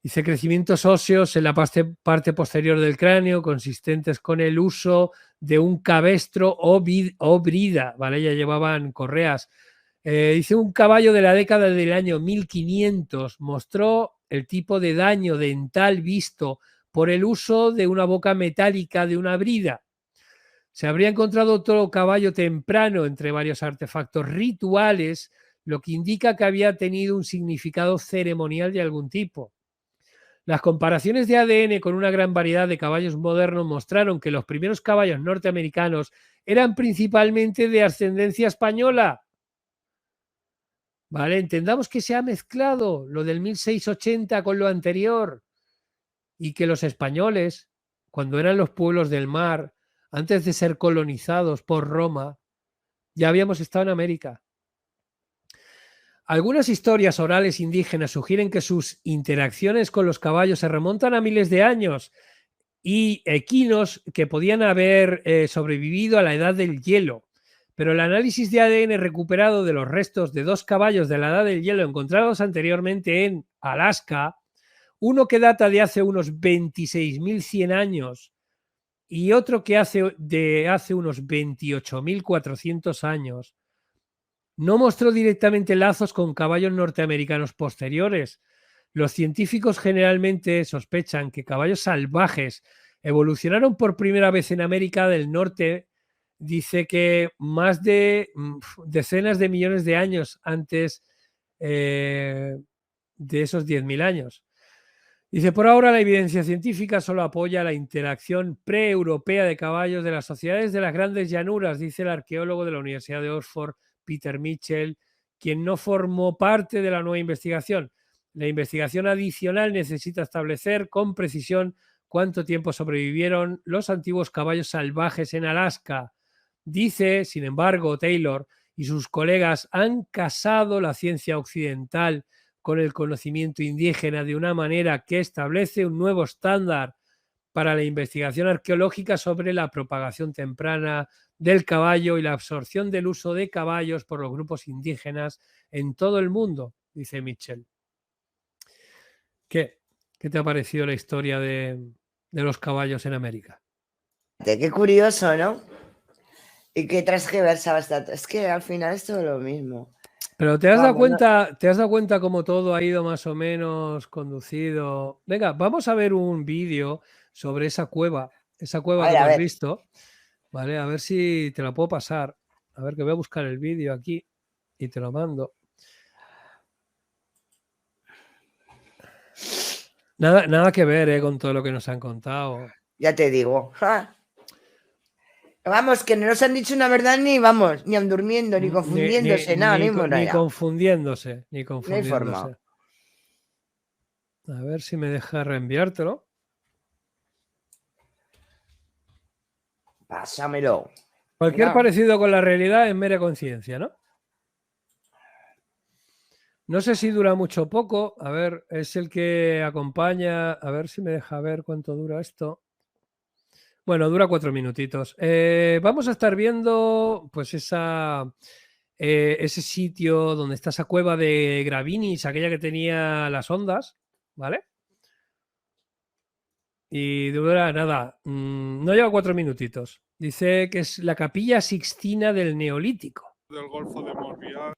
dice crecimientos óseos en la parte posterior del cráneo, consistentes con el uso de un cabestro o brida, ¿vale? Ya llevaban correas. Dice un caballo de la década del año 1500 mostró el tipo de daño dental visto por el uso de una boca metálica de una brida. Se habría encontrado otro caballo temprano entre varios artefactos rituales, lo que indica que había tenido un significado ceremonial de algún tipo. Las comparaciones de ADN con una gran variedad de caballos modernos mostraron que los primeros caballos norteamericanos eran principalmente de ascendencia española. Vale, entendamos que se ha mezclado lo del 1680 con lo anterior y que los españoles, cuando eran los pueblos del mar, antes de ser colonizados por Roma, ya habíamos estado en América. Algunas historias orales indígenas sugieren que sus interacciones con los caballos se remontan a miles de años y equinos que podían haber sobrevivido a la edad del hielo. Pero el análisis de ADN recuperado de los restos de 2 caballos de la edad del hielo encontrados anteriormente en Alaska, uno que data de hace unos 26.100 años y otro que hace unos 28.400 años, no mostró directamente lazos con caballos norteamericanos posteriores. Los científicos generalmente sospechan que caballos salvajes evolucionaron por primera vez en América del Norte. Dice que más de decenas de millones de años antes de esos 10.000 años. Dice, por ahora la evidencia científica solo apoya la interacción pre-europea de caballos de las sociedades de las grandes llanuras, dice el arqueólogo de la Universidad de Oxford, Peter Mitchell, quien no formó parte de la nueva investigación. La investigación adicional necesita establecer con precisión cuánto tiempo sobrevivieron los antiguos caballos salvajes en Alaska. Dice, sin embargo, Taylor y sus colegas han casado la ciencia occidental con el conocimiento indígena de una manera que establece un nuevo estándar para la investigación arqueológica sobre la propagación temprana del caballo y la absorción del uso de caballos por los grupos indígenas en todo el mundo, dice Mitchell. ¿Qué te ha parecido la historia de los caballos en América? Qué curioso, ¿no? Y qué transgiversaba esta. Es que al final es todo lo mismo. Pero ¿te has dado cuenta cómo todo ha ido más o menos conducido? Venga, vamos a ver un vídeo sobre esa cueva que hemos visto, ¿vale? A ver si te la puedo pasar. A ver, que voy a buscar el vídeo aquí y te lo mando. Nada que ver con todo lo que nos han contado. Ya te digo. ¡Ja! Vamos, que no nos han dicho una verdad ni aun durmiendo, ni confundiéndose, ni confundiéndose. No hay forma. A ver si me deja reenviártelo. Pásamelo. Cualquier parecido con la realidad es mera conciencia, ¿no? No sé si dura mucho o poco. A ver, es el que acompaña. A ver si me deja ver cuánto dura esto. Bueno, dura 4 minutitos. Vamos a estar viendo pues ese sitio donde está esa cueva de Gravinis, aquella que tenía las ondas, ¿vale? Y dura nada, no lleva 4 minutitos. Dice que es la Capilla Sixtina del Neolítico. Del Golfo de Morbihan.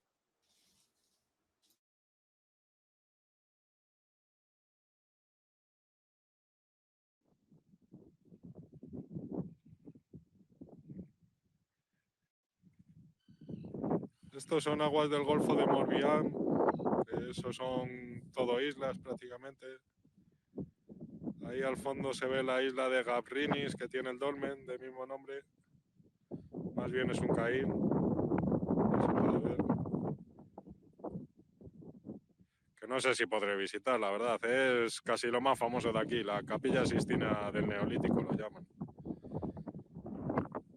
Estos son aguas del Golfo de Morbihan. Esos son todo islas prácticamente. Ahí al fondo se ve la isla de Gabrinis, que tiene el dolmen del mismo nombre. Más bien es un caín. No se puede ver. no sé si podré visitar, la verdad. Es casi lo más famoso de aquí, la Capilla Sistina del Neolítico lo llaman.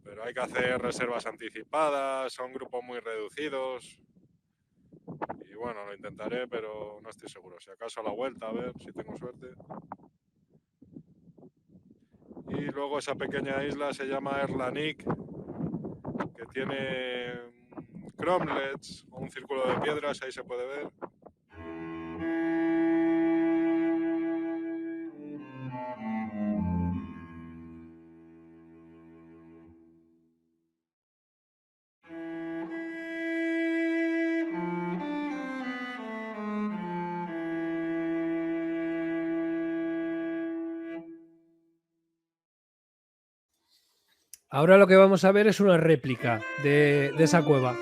Pero hay que hacer reservas anticipadas, son grupos muy reducidos. Y bueno, lo intentaré, pero no estoy seguro. Si acaso a la vuelta, a ver si tengo suerte. Y luego esa pequeña isla se llama Erlanik, que tiene cromlets, un círculo de piedras, ahí se puede ver. Ahora lo que vamos a ver es una réplica de esa cueva.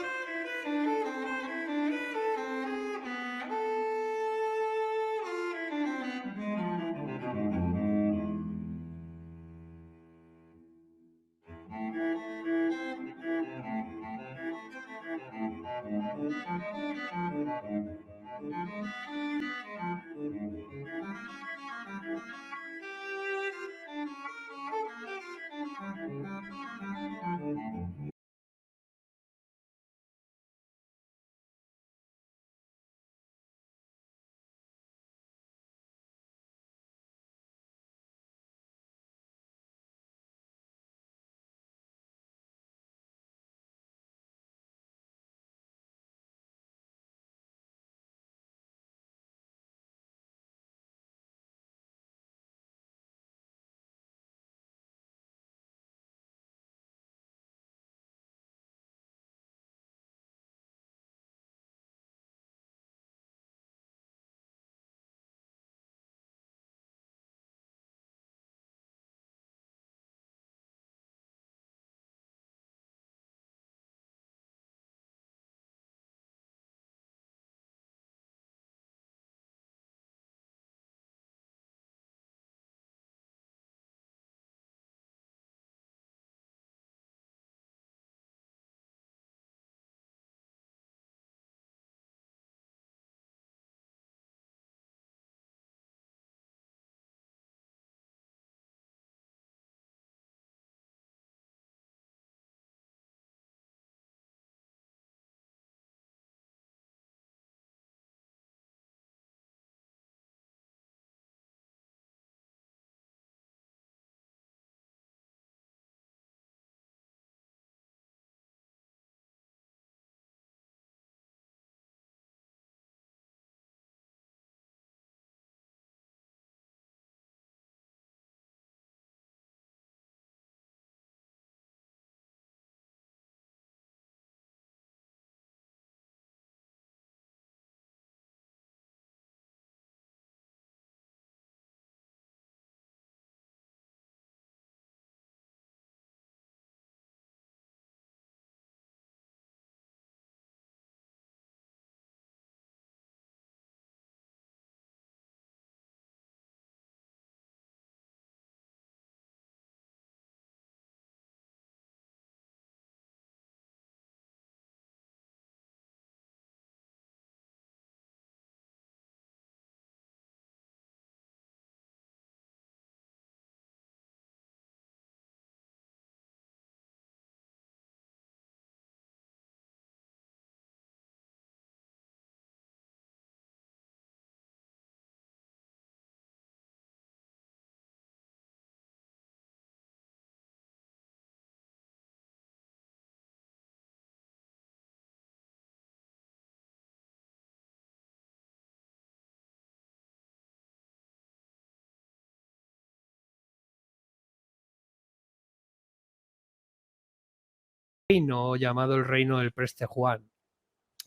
Reino llamado el reino del Preste Juan,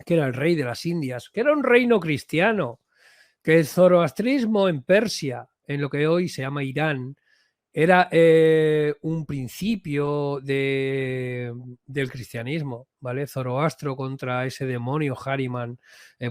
que era el rey de las Indias, que era un reino cristiano, que el zoroastrismo en Persia, en lo que hoy se llama Irán, era un principio del cristianismo, ¿vale? Zoroastro contra ese demonio Hariman,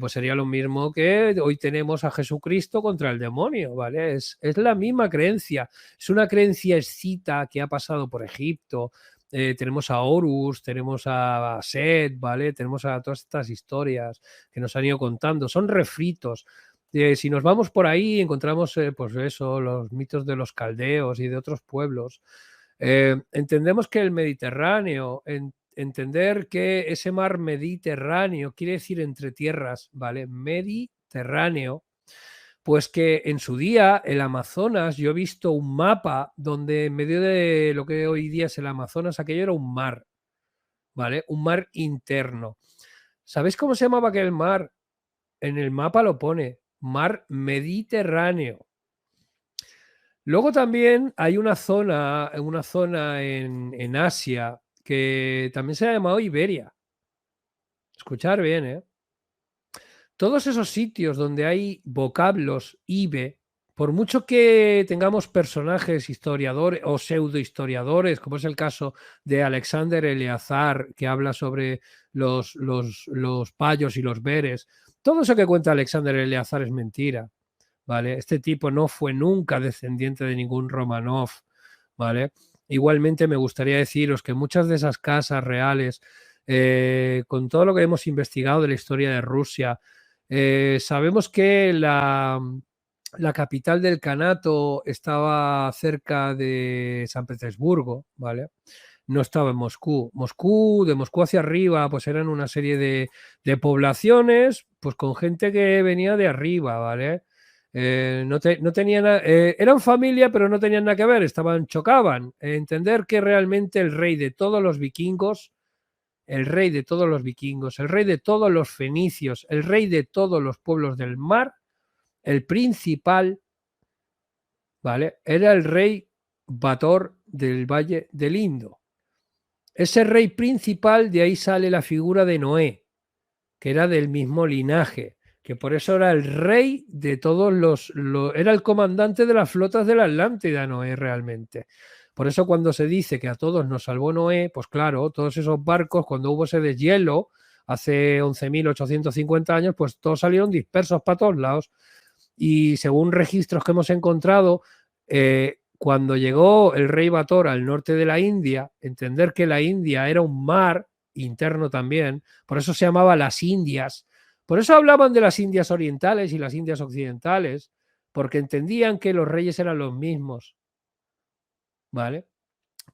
pues sería lo mismo que hoy tenemos a Jesucristo contra el demonio, ¿vale? Es la misma creencia, es una creencia escita que ha pasado por Egipto. Tenemos a Horus, tenemos a Set, ¿vale? Tenemos a todas estas historias que nos han ido contando, son refritos Si nos vamos por ahí, encontramos pues eso, los mitos de los caldeos y de otros pueblos. Entendemos que el Mediterráneo, entender que ese mar Mediterráneo quiere decir entre tierras, ¿vale? Mediterráneo, pues que en su día el Amazonas, yo he visto un mapa donde en medio de lo que hoy día es el Amazonas, aquello era un mar, ¿vale? Un mar interno. ¿Sabéis cómo se llamaba aquel mar? En el mapa lo pone, mar Mediterráneo. Luego también hay una zona en Asia que también se ha llamado Iberia. Escuchar bien, ¿eh? Todos esos sitios donde hay vocablos ibe, por mucho que tengamos personajes historiadores o pseudohistoriadores, como es el caso de Alexander Eleazar, que habla sobre los payos y los beres, todo eso que cuenta Alexander Eleazar es mentira, ¿vale? Este tipo no fue nunca descendiente de ningún Romanov, ¿vale? Igualmente me gustaría deciros que muchas de esas casas reales, con todo lo que hemos investigado de la historia de Rusia, sabemos que la capital del Kanato estaba cerca de San Petersburgo, ¿vale? No estaba en Moscú. De Moscú hacia arriba, pues eran una serie de poblaciones, pues con gente que venía de arriba, ¿vale? No tenían, eran familia, pero no tenían nada que ver, chocaban. Entender que realmente el rey de todos los vikingos, el rey de todos los vikingos, el rey de todos los fenicios, el rey de todos los pueblos del mar, el principal, ¿vale? Era el rey Bator del Valle del Indo. Ese rey principal, de ahí sale la figura de Noé, que era del mismo linaje, que por eso era el rey de todos era el comandante de las flotas de la Atlántida, Noé, realmente. Por eso cuando se dice que a todos nos salvó Noé, pues claro, todos esos barcos, cuando hubo ese deshielo, hace 11.850 años, pues todos salieron dispersos para todos lados. Y según registros que hemos encontrado, cuando llegó el rey Bator al norte de la India, entender que la India era un mar interno también, por eso se llamaba las Indias, por eso hablaban de las Indias orientales y las Indias occidentales, porque entendían que los reyes eran los mismos, ¿vale?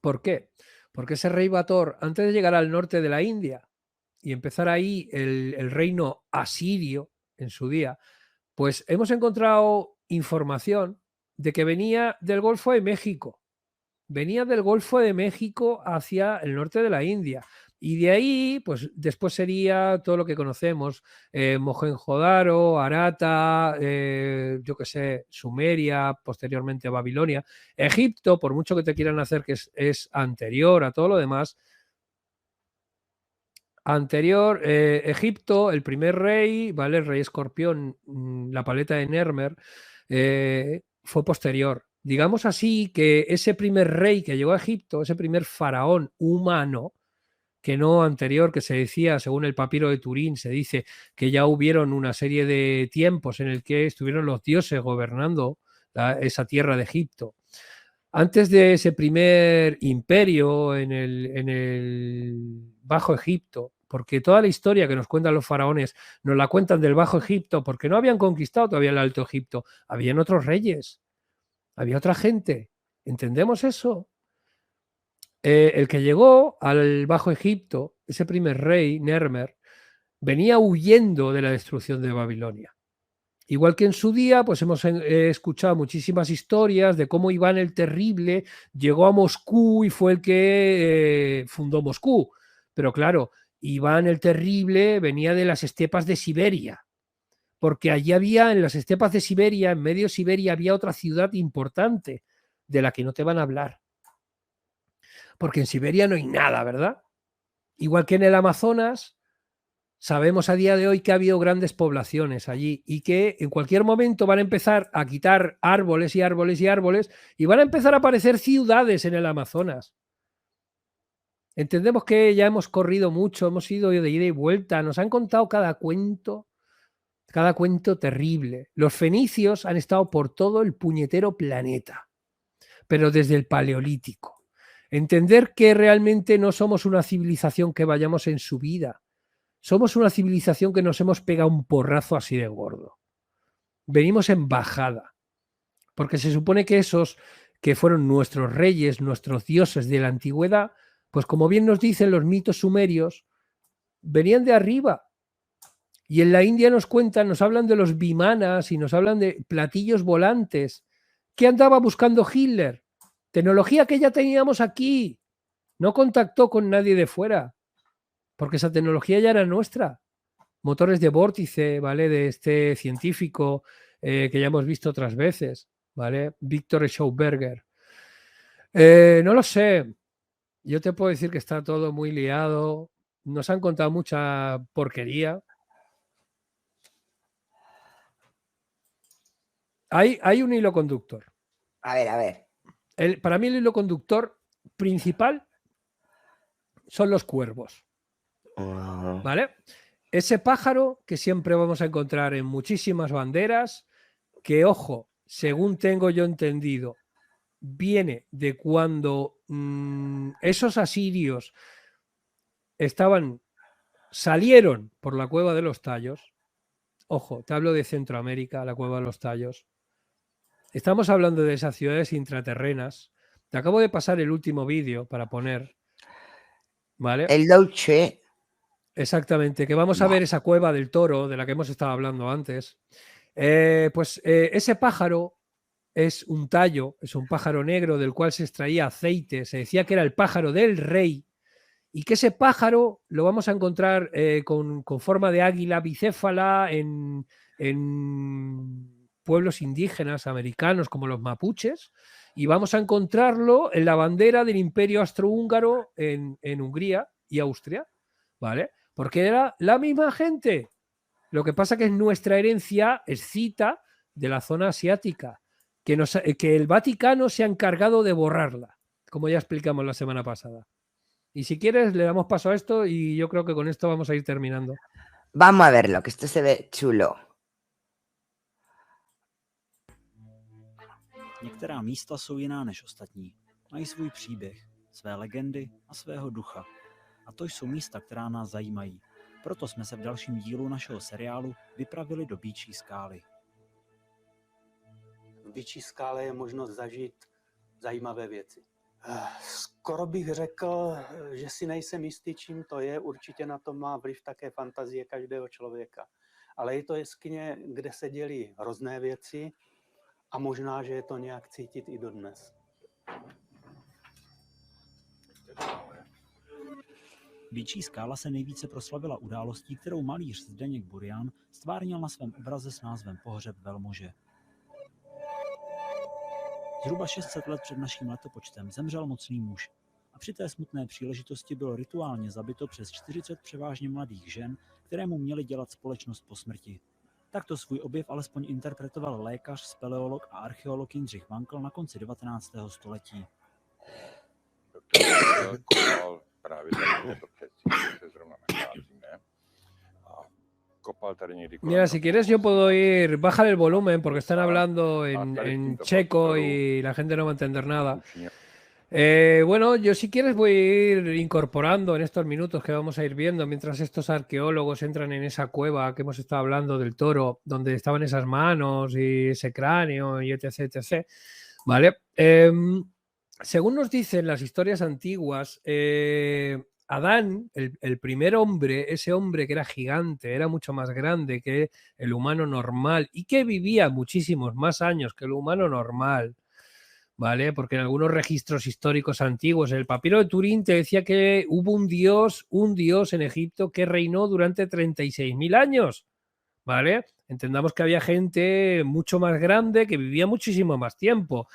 ¿Por qué? Porque ese rey Bator, antes de llegar al norte de la India y empezar ahí el reino asirio en su día, pues hemos encontrado información de que venía del Golfo de México. Venía del Golfo de México hacia el norte de la India. Y de ahí, pues después sería todo lo que conocemos, Mohenjo-Daro, Harata, yo qué sé, Sumeria, posteriormente Babilonia. Egipto, por mucho que te quieran hacer que es anterior a todo lo demás, Egipto, el primer rey, ¿vale? El rey escorpión, la paleta de Nermer, fue posterior. Digamos así que ese primer rey que llegó a Egipto, ese primer faraón humano, que no anterior, que se decía, según el papiro de Turín, se dice que ya hubieron una serie de tiempos en el que estuvieron los dioses gobernando esa tierra de Egipto. Antes de ese primer imperio en el Bajo Egipto, porque toda la historia que nos cuentan los faraones nos la cuentan del Bajo Egipto, porque no habían conquistado todavía el Alto Egipto, habían otros reyes, había otra gente. ¿Entendemos eso? El que llegó al Bajo Egipto, ese primer rey, Nermer, venía huyendo de la destrucción de Babilonia. Igual que en su día, pues hemos escuchado muchísimas historias de cómo Iván el Terrible llegó a Moscú y fue el que fundó Moscú. Pero claro, Iván el Terrible venía de las estepas de Siberia, porque allí había, en las estepas de Siberia, en medio de Siberia, había otra ciudad importante de la que no te van a hablar. Porque en Siberia no hay nada, ¿verdad? Igual que en el Amazonas, sabemos a día de hoy que ha habido grandes poblaciones allí y que en cualquier momento van a empezar a quitar árboles y árboles y árboles y van a empezar a aparecer ciudades en el Amazonas. Entendemos que ya hemos corrido mucho, hemos ido de ida y vuelta, nos han contado cada cuento terrible. Los fenicios han estado por todo el puñetero planeta, pero desde el Paleolítico. Entender que realmente no somos una civilización que vayamos en su vida. Somos una civilización que nos hemos pegado un porrazo así de gordo. venimos en bajada, porque se supone que esos que fueron nuestros reyes, nuestros dioses de la antigüedad, pues como bien nos dicen los mitos sumerios, venían de arriba. Y en la India nos cuentan, nos hablan de los vimanas y nos hablan de platillos volantes. ¿Qué andaba buscando Hitler? Tecnología que ya teníamos aquí. No contactó con nadie de fuera, porque esa tecnología ya era nuestra. Motores de vórtice, ¿vale? De este científico que ya hemos visto otras veces, ¿vale? Víctor Schauberger. No lo sé. Yo te puedo decir que está todo muy liado. Nos han contado mucha porquería. Hay un hilo conductor. A ver. Para mí el hilo conductor principal son los cuervos. ¿Vale? Ese pájaro que siempre vamos a encontrar en muchísimas banderas, que, ojo, según tengo yo entendido, viene de cuando esos asirios salieron por la Cueva de los Tallos. Ojo, te hablo de Centroamérica, la Cueva de los Tallos. Estamos hablando de esas ciudades intraterrenas. Te acabo de pasar el último vídeo para poner, ¿vale? El Douche. Exactamente, que vamos a ver esa cueva del Toro de la que hemos estado hablando antes. Ese pájaro es un tallo, es un pájaro negro del cual se extraía aceite. Se decía que era el pájaro del rey y que ese pájaro lo vamos a encontrar con forma de águila bicéfala en pueblos indígenas americanos como los mapuches, y vamos a encontrarlo en la bandera del Imperio Austrohúngaro en Hungría y Austria, ¿vale? Porque era la misma gente. Lo que pasa que es nuestra herencia escita de la zona asiática, que el Vaticano se ha encargado de borrarla, como ya explicamos la semana pasada. Y si quieres, le damos paso a esto y yo creo que con esto vamos a ir terminando. Vamos a verlo, que esto se ve chulo. Některá místa jsou jiná než ostatní. Mají svůj příběh, své legendy a svého ducha. A to jsou místa, která nás zajímají. Proto jsme se v dalším dílu našeho seriálu vypravili do Býčí skály. V Býčí skále je možnost zažít zajímavé věci. Skoro bych řekl, že si nejsem jistý, čím to je. Určitě na to má vliv také fantazie každého člověka. Ale je to jeskyně, kde se dělí hrozné věci a možná, že je to nějak cítit i dodnes. Býčí skála se nejvíce proslavila událostí, kterou malíř Zdeněk Burian stvárnil na svém obraze s názvem Pohřeb velmože. Zhruba 600 let před naším letopočtem zemřel mocný muž a při té smutné příležitosti bylo rituálně zabito přes 40 převážně mladých žen, které mu měly dělat společnost po smrti. Takto svůj objev alespoň interpretoval lékař, speleolog a archeolog Jindřich Vankl na konci 19. století. Doktor kopal právě tady této přeci, kde se zrovna nacházíme. A kopal tady někdy. Mira, si quieres yo puedo ir, bajar el volumen porque están hablando en checo y la gente no va a entender nada. Bueno, yo si quieres voy a ir incorporando en estos minutos que vamos a ir viendo mientras estos arqueólogos entran en esa cueva que hemos estado hablando del Toro, donde estaban esas manos y ese cráneo y etc, etc. ¿Vale? Según nos dicen las historias antiguas, Adán, el primer hombre, ese hombre que era gigante, era mucho más grande que el humano normal y que vivía muchísimos más años que el humano normal, ¿vale? Porque en algunos registros históricos antiguos, el papiro de Turín te decía que hubo un dios en Egipto que reinó durante 36.000 años, ¿vale? Entendamos que había gente mucho más grande que vivía muchísimo más tiempo.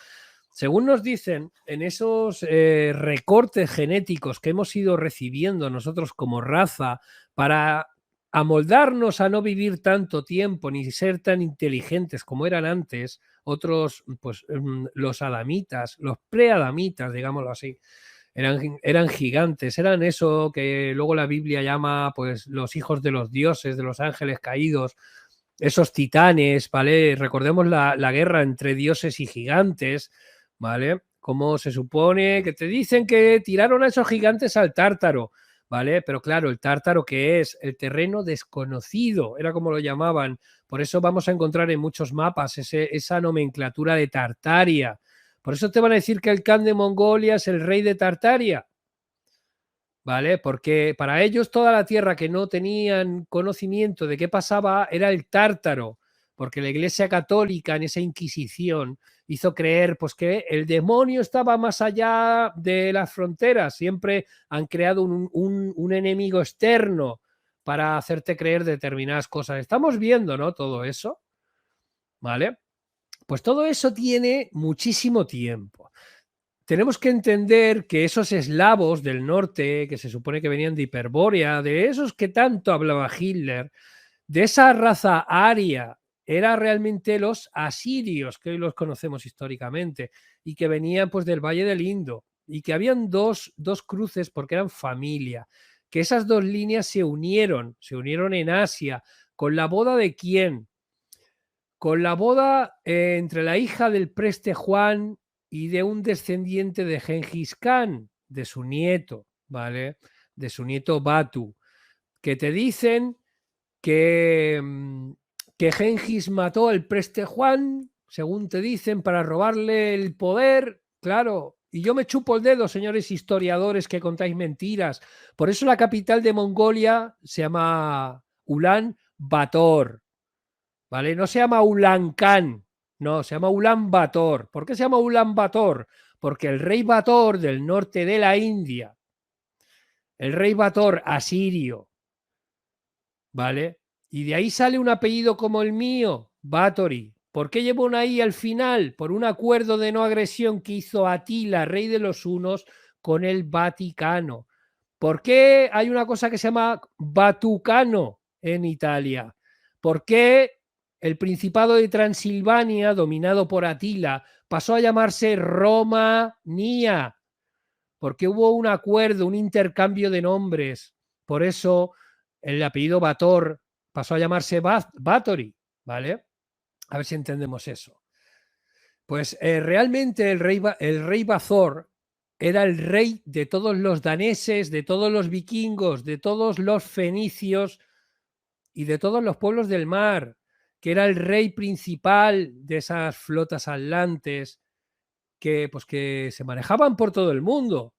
Según nos dicen, en esos recortes genéticos que hemos ido recibiendo nosotros como raza para amoldarnos a no vivir tanto tiempo ni ser tan inteligentes como eran antes, otros, pues los adamitas, los preadamitas, digámoslo así, eran gigantes, eran eso que luego la Biblia llama pues los hijos de los dioses, de los ángeles caídos, esos titanes, ¿vale? Recordemos la guerra entre dioses y gigantes, ¿vale? Como se supone que te dicen que tiraron a esos gigantes al Tártaro. ¿vale? Pero claro, el Tártaro, ¿qué es? El terreno desconocido, era como lo llamaban. Por eso vamos a encontrar en muchos mapas esa nomenclatura de Tartaria. Por eso te van a decir que el Khan de Mongolia es el rey de Tartaria, ¿vale? Porque para ellos toda la tierra que no tenían conocimiento de qué pasaba era el Tártaro, porque la Iglesia Católica en esa Inquisición hizo creer pues, que el demonio estaba más allá de las fronteras. Siempre han creado un enemigo externo para hacerte creer determinadas cosas. Estamos viendo, ¿no? Todo eso, ¿vale? Pues todo eso tiene muchísimo tiempo. Tenemos que entender que esos eslavos del norte, que se supone que venían de Hiperbórea, de esos que tanto hablaba Hitler, de esa raza aria, eran realmente los asirios, que hoy los conocemos históricamente, y que venían pues del Valle del Indo, y que habían dos cruces porque eran familia, que esas dos líneas se unieron en Asia. ¿Con la boda de quién? Con la boda entre la hija del preste Juan y de un descendiente de Gengis Khan, de su nieto, ¿vale? De su nieto Batu, que te dicen que, que Gengis mató al preste Juan, según te dicen, para robarle el poder, claro. Y yo me chupo el dedo, señores historiadores, que contáis mentiras. Por eso la capital de Mongolia se llama Ulan Bator, ¿vale? No se llama Ulan Khan, no, se llama Ulan Bator. ¿Por qué se llama Ulan Bator? Porque el rey Bator del norte de la India, el rey Bator asirio, ¿vale? Y de ahí sale un apellido como el mío, Báthory. ¿Por qué llevo una I al final? Por un acuerdo de no agresión que hizo Atila, rey de los hunos, con el Vaticano. ¿Por qué hay una cosa que se llama Batucano en Italia? ¿Por qué el Principado de Transilvania, dominado por Atila, pasó a llamarse Romania? Porque hubo un acuerdo, un intercambio de nombres. Por eso el apellido Bator pasó a llamarse Báthory, ¿vale? A ver si entendemos eso. Pues realmente el rey Bathor era el rey de todos los daneses, de todos los vikingos, de todos los fenicios y de todos los pueblos del mar, que era el rey principal de esas flotas atlantes que, pues, que se manejaban por todo el mundo,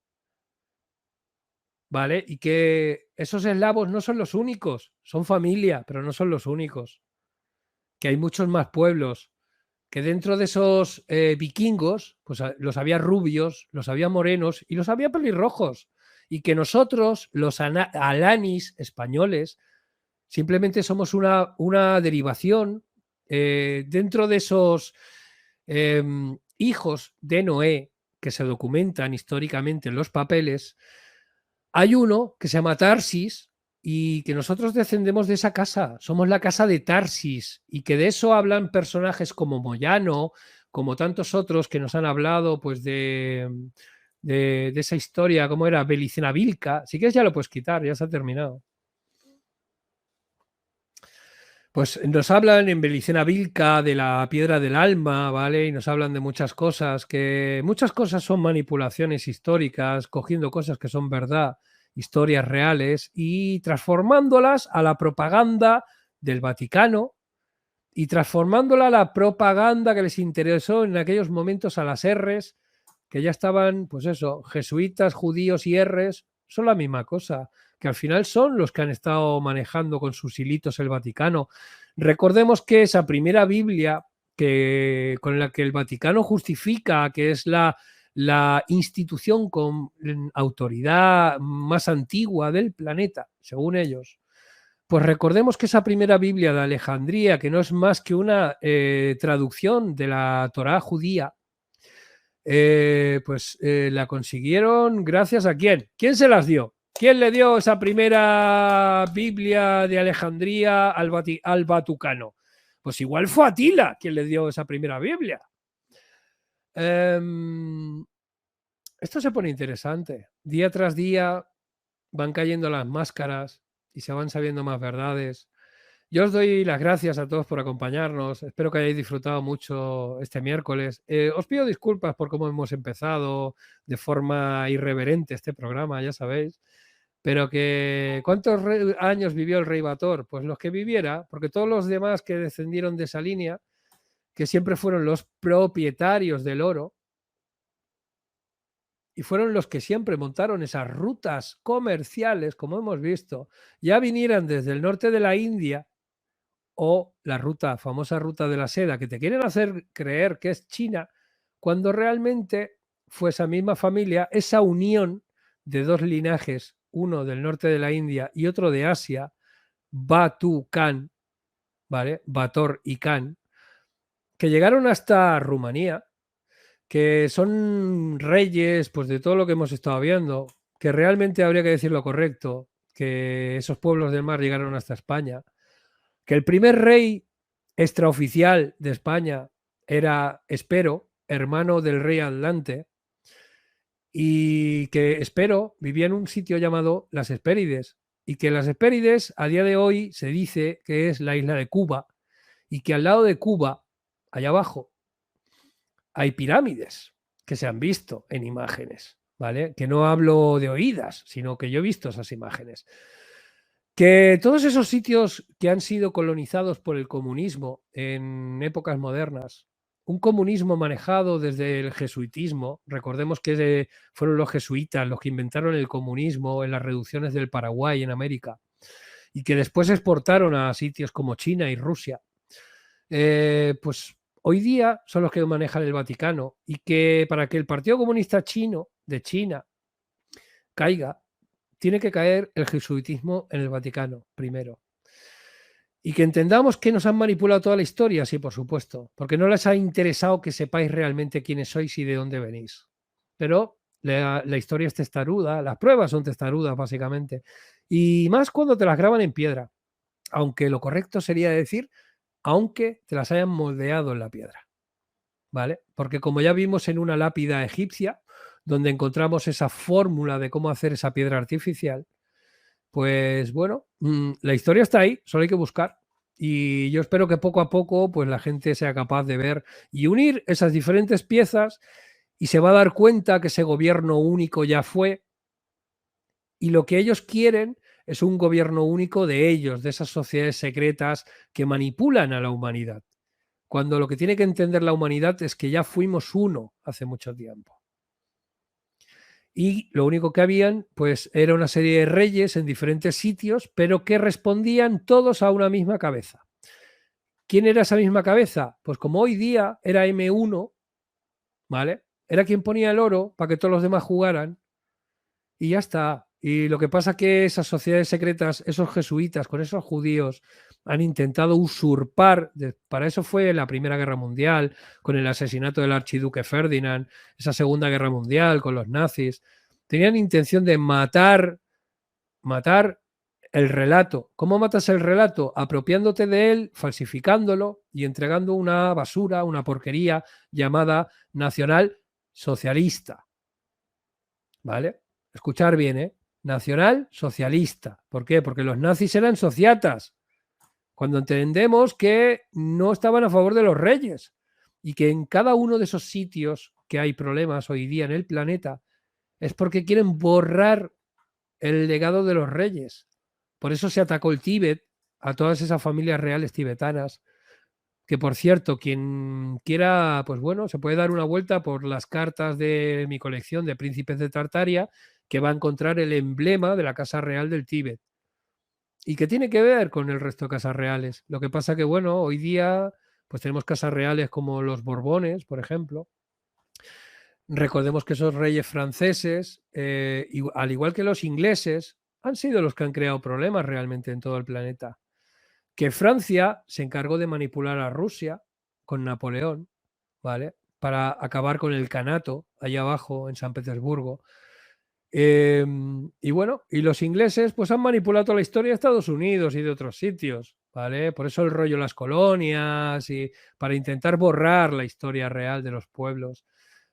¿vale? Y que esos eslavos no son los únicos, son familia, pero no son los únicos, que hay muchos más pueblos, que dentro de esos vikingos, pues los había rubios, los había morenos y los había pelirrojos, y que nosotros, los alanis españoles, simplemente somos una derivación dentro de esos hijos de Noé que se documentan históricamente en los papeles. Hay uno que se llama Tarsis y que nosotros descendemos de esa casa, somos la casa de Tarsis, y que de eso hablan personajes como Moyano, como tantos otros que nos han hablado pues de esa historia, ¿cómo era? Belicena Vilca. Si quieres ya lo puedes quitar, ya se ha terminado. Pues nos hablan en Belicena Vilca de la piedra del alma, ¿vale? Y nos hablan de muchas cosas, que muchas cosas son manipulaciones históricas, cogiendo cosas que son verdad, historias reales, y transformándolas a la propaganda del Vaticano y transformándola a la propaganda que les interesó en aquellos momentos a las R's, que ya estaban, pues eso, jesuitas, judíos y R's, son la misma cosa, que al final son los que han estado manejando con sus hilitos el Vaticano. Recordemos que esa primera Biblia con la que el Vaticano justifica que es la institución con autoridad más antigua del planeta, según ellos, pues recordemos que esa primera Biblia de Alejandría, que no es más que una traducción de la Torá judía, la consiguieron gracias a ¿quién? ¿Quién se las dio? ¿Quién le dio esa primera Biblia de Alejandría al Vaticano? Pues igual fue Atila quien le dio esa primera Biblia. Esto se pone interesante. Día tras día van cayendo las máscaras y se van sabiendo más verdades. Yo os doy las gracias a todos por acompañarnos. Espero que hayáis disfrutado mucho este miércoles. Os pido disculpas por cómo hemos empezado de forma irreverente este programa, ya sabéis. pero que ¿cuántos años vivió el rey Bator? Pues los que viviera, porque todos los demás que descendieron de esa línea, que siempre fueron los propietarios del oro, y fueron los que siempre montaron esas rutas comerciales, como hemos visto, ya vinieran desde el norte de la India o la famosa ruta de la seda, que te quieren hacer creer que es China, cuando realmente fue esa misma familia, esa unión de dos linajes, uno del norte de la India y otro de Asia, Batu Khan, ¿vale? Bator y Khan, que llegaron hasta Rumanía, que son reyes, pues de todo lo que hemos estado viendo, que realmente habría que decir lo correcto, que esos pueblos del mar llegaron hasta España, que el primer rey extraoficial de España era Espero, hermano del rey Atlante, y que Espero vivía en un sitio llamado Las Hespérides, y que las Hespérides a día de hoy se dice que es la isla de Cuba, y que al lado de Cuba, allá abajo, hay pirámides que se han visto en imágenes, ¿vale? Que no hablo de oídas, sino que yo he visto esas imágenes. Que todos esos sitios que han sido colonizados por el comunismo en épocas modernas, un comunismo manejado desde el jesuitismo, recordemos que fueron los jesuitas los que inventaron el comunismo en las reducciones del Paraguay en América, y que después exportaron a sitios como China y Rusia, pues hoy día son los que manejan el Vaticano, y que para que el Partido Comunista Chino de China caiga, tiene que caer el jesuitismo en el Vaticano primero. Y que entendamos que nos han manipulado toda la historia, sí, por supuesto, porque no les ha interesado que sepáis realmente quiénes sois y de dónde venís. Pero la historia es testaruda, las pruebas son testarudas, básicamente. Y más cuando te las graban en piedra, aunque lo correcto sería decir, aunque te las hayan moldeado en la piedra, ¿vale? Porque como ya vimos en una lápida egipcia, donde encontramos esa fórmula de cómo hacer esa piedra artificial, pues bueno, la historia está ahí, solo hay que buscar. Y yo espero que poco a poco pues la gente sea capaz de ver y unir esas diferentes piezas, y se va a dar cuenta que ese gobierno único ya fue, y lo que ellos quieren es un gobierno único de ellos, de esas sociedades secretas que manipulan a la humanidad, cuando lo que tiene que entender la humanidad es que ya fuimos uno hace mucho tiempo. Y lo único que habían, pues, era una serie de reyes en diferentes sitios, pero que respondían todos a una misma cabeza. ¿Quién era esa misma cabeza? Pues como hoy día era M1, ¿vale? Era quien ponía el oro para que todos los demás jugaran, y ya está. Y lo que pasa es que esas sociedades secretas, esos jesuitas con esos judíos, han intentado usurpar, para eso fue la Primera Guerra Mundial, con el asesinato del archiduque Ferdinand, esa Segunda Guerra Mundial con los nazis. Tenían intención de matar el relato. ¿Cómo matas el relato? Apropiándote de él, falsificándolo y entregando una basura, una porquería llamada nacional socialista. ¿Vale? Escuchar bien, ¿eh? Nacional socialista. ¿Por qué? Porque los nazis eran sociatas. Cuando entendemos que no estaban a favor de los reyes, y que en cada uno de esos sitios que hay problemas hoy día en el planeta es porque quieren borrar el legado de los reyes. Por eso se atacó el Tíbet, a todas esas familias reales tibetanas, que por cierto, quien quiera, pues bueno, se puede dar una vuelta por las cartas de mi colección de Príncipes de Tartaria, que va a encontrar el emblema de la Casa Real del Tíbet, y que tiene que ver con el resto de casas reales. Lo que pasa que, bueno, hoy día pues tenemos casas reales como los Borbones, por ejemplo. Recordemos que esos reyes franceses, al igual que los ingleses, han sido los que han creado problemas realmente en todo el planeta. Que Francia se encargó de manipular a Rusia con Napoleón, ¿vale? Para acabar con el Kanato allá abajo en San Petersburgo. Y bueno, y los ingleses pues han manipulado toda la historia de Estados Unidos y de otros sitios, ¿vale? Por eso el rollo las colonias, y para intentar borrar la historia real de los pueblos.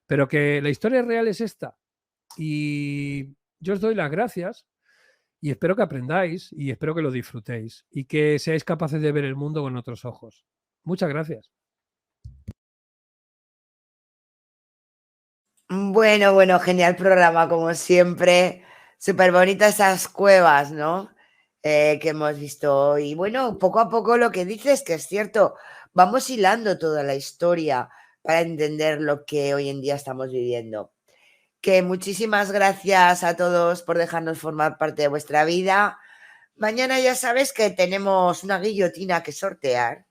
Pero que la historia real es esta. Y yo os doy las gracias y espero que aprendáis y espero que lo disfrutéis y que seáis capaces de ver el mundo con otros ojos. Muchas gracias. Bueno, genial programa como siempre. Súper bonitas esas cuevas, ¿no? Que hemos visto hoy. Y bueno, poco a poco lo que dices, que es cierto, vamos hilando toda la historia para entender lo que hoy en día estamos viviendo. Que muchísimas gracias a todos por dejarnos formar parte de vuestra vida. Mañana ya sabes que tenemos una guillotina que sortear.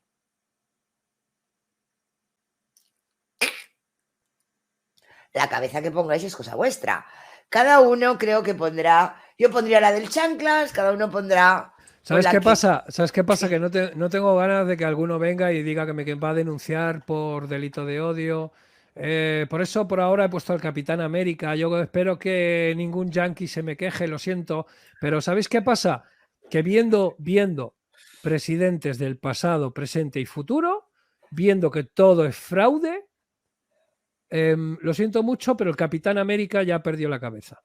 La cabeza que pongáis es cosa vuestra. Cada uno creo que pondrá, yo pondría la del chanclas, cada uno pondrá... ¿Sabes la qué que- pasa? ¿Sabes qué pasa? Sí. Que no tengo ganas de que alguno venga y diga que me va a denunciar por delito de odio. Por eso por ahora he puesto al Capitán América. Yo espero que ningún yankee se me queje, lo siento. Pero ¿sabéis qué pasa? Que viendo presidentes del pasado, presente y futuro, viendo que todo es fraude, lo siento mucho, pero el Capitán América ya perdió la cabeza.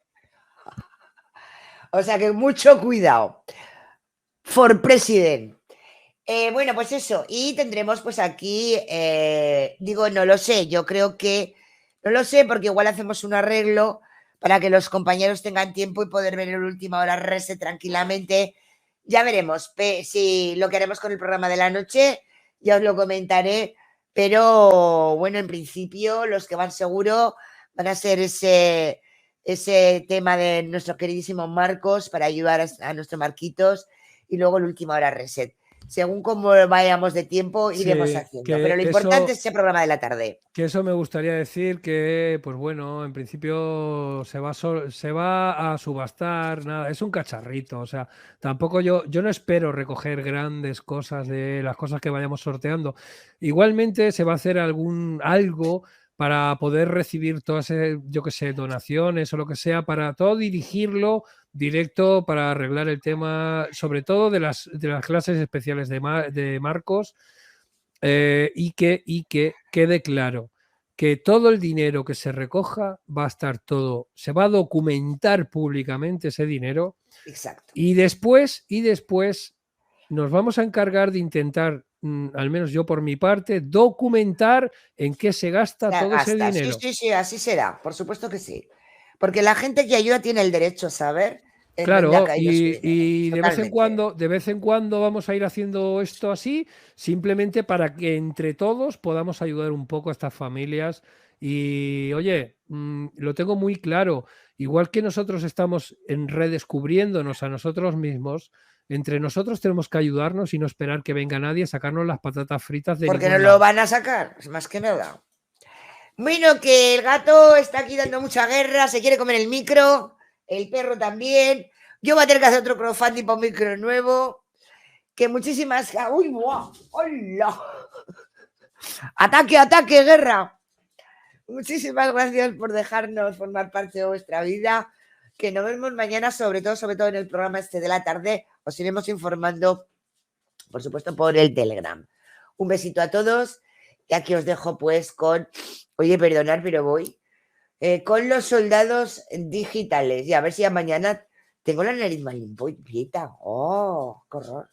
O sea que mucho cuidado. For president. Bueno, pues eso. Y tendremos pues aquí, digo, no lo sé, yo creo que, no lo sé porque igual hacemos un arreglo para que los compañeros tengan tiempo y poder ver el última hora rese tranquilamente. Ya veremos si lo que haremos con el programa de la noche, ya os lo comentaré, pero bueno, en principio los que van seguro van a ser ese tema de nuestro queridísimo Marcos para ayudar a nuestro Marquitos y luego el última hora reset. Según cómo vayamos de tiempo, iremos Sí, haciendo. que Pero lo importante eso, es ese programa de la tarde. que eso me gustaría decir que, pues bueno, en principio se va a subastar, nada, es un cacharrito, o sea, tampoco yo no espero recoger grandes cosas de las cosas que vayamos sorteando. Igualmente se va a hacer algo para poder recibir todas, yo qué sé, donaciones o lo que sea, para todo dirigirlo directo para arreglar el tema, sobre todo de las clases especiales de Marcos. Y que quede claro que todo el dinero que se recoja va a estar todo, se va a documentar públicamente ese dinero Exacto. y después nos vamos a encargar de intentar, al menos yo por mi parte, documentar en qué se gasta todo ese Gasta. dinero. Sí, así será. Por supuesto que sí. Porque la gente que ayuda tiene el derecho a saber en dónde ha Claro, caído su dinero. y Totalmente. de vez en cuando vamos a ir haciendo esto así, simplemente para que entre todos podamos ayudar un poco a estas familias. Y oye, lo tengo muy claro, igual que nosotros estamos en redescubriéndonos a nosotros mismos, entre nosotros tenemos que ayudarnos y no esperar que venga nadie a sacarnos las patatas fritas de Porque no ningún lo lado. van a sacar, es más que nada. Bueno, que el gato está aquí dando mucha guerra, se quiere comer el micro, el perro también. Yo voy a tener que hacer otro crowdfunding para un micro nuevo. Que muchísimas... ¡Uy, guau! ¡Hola! ¡Ataque, ataque, guerra! Muchísimas gracias por dejarnos formar parte de vuestra vida. Que nos vemos mañana, sobre todo en el programa este de la tarde. Os iremos informando, por supuesto, por el Telegram. Un besito a todos. Y aquí os dejo pues con... Oye, perdonad, pero voy. Con los soldados digitales. Y a ver si a mañana tengo la nariz más limpita. ¡Oh, qué horror!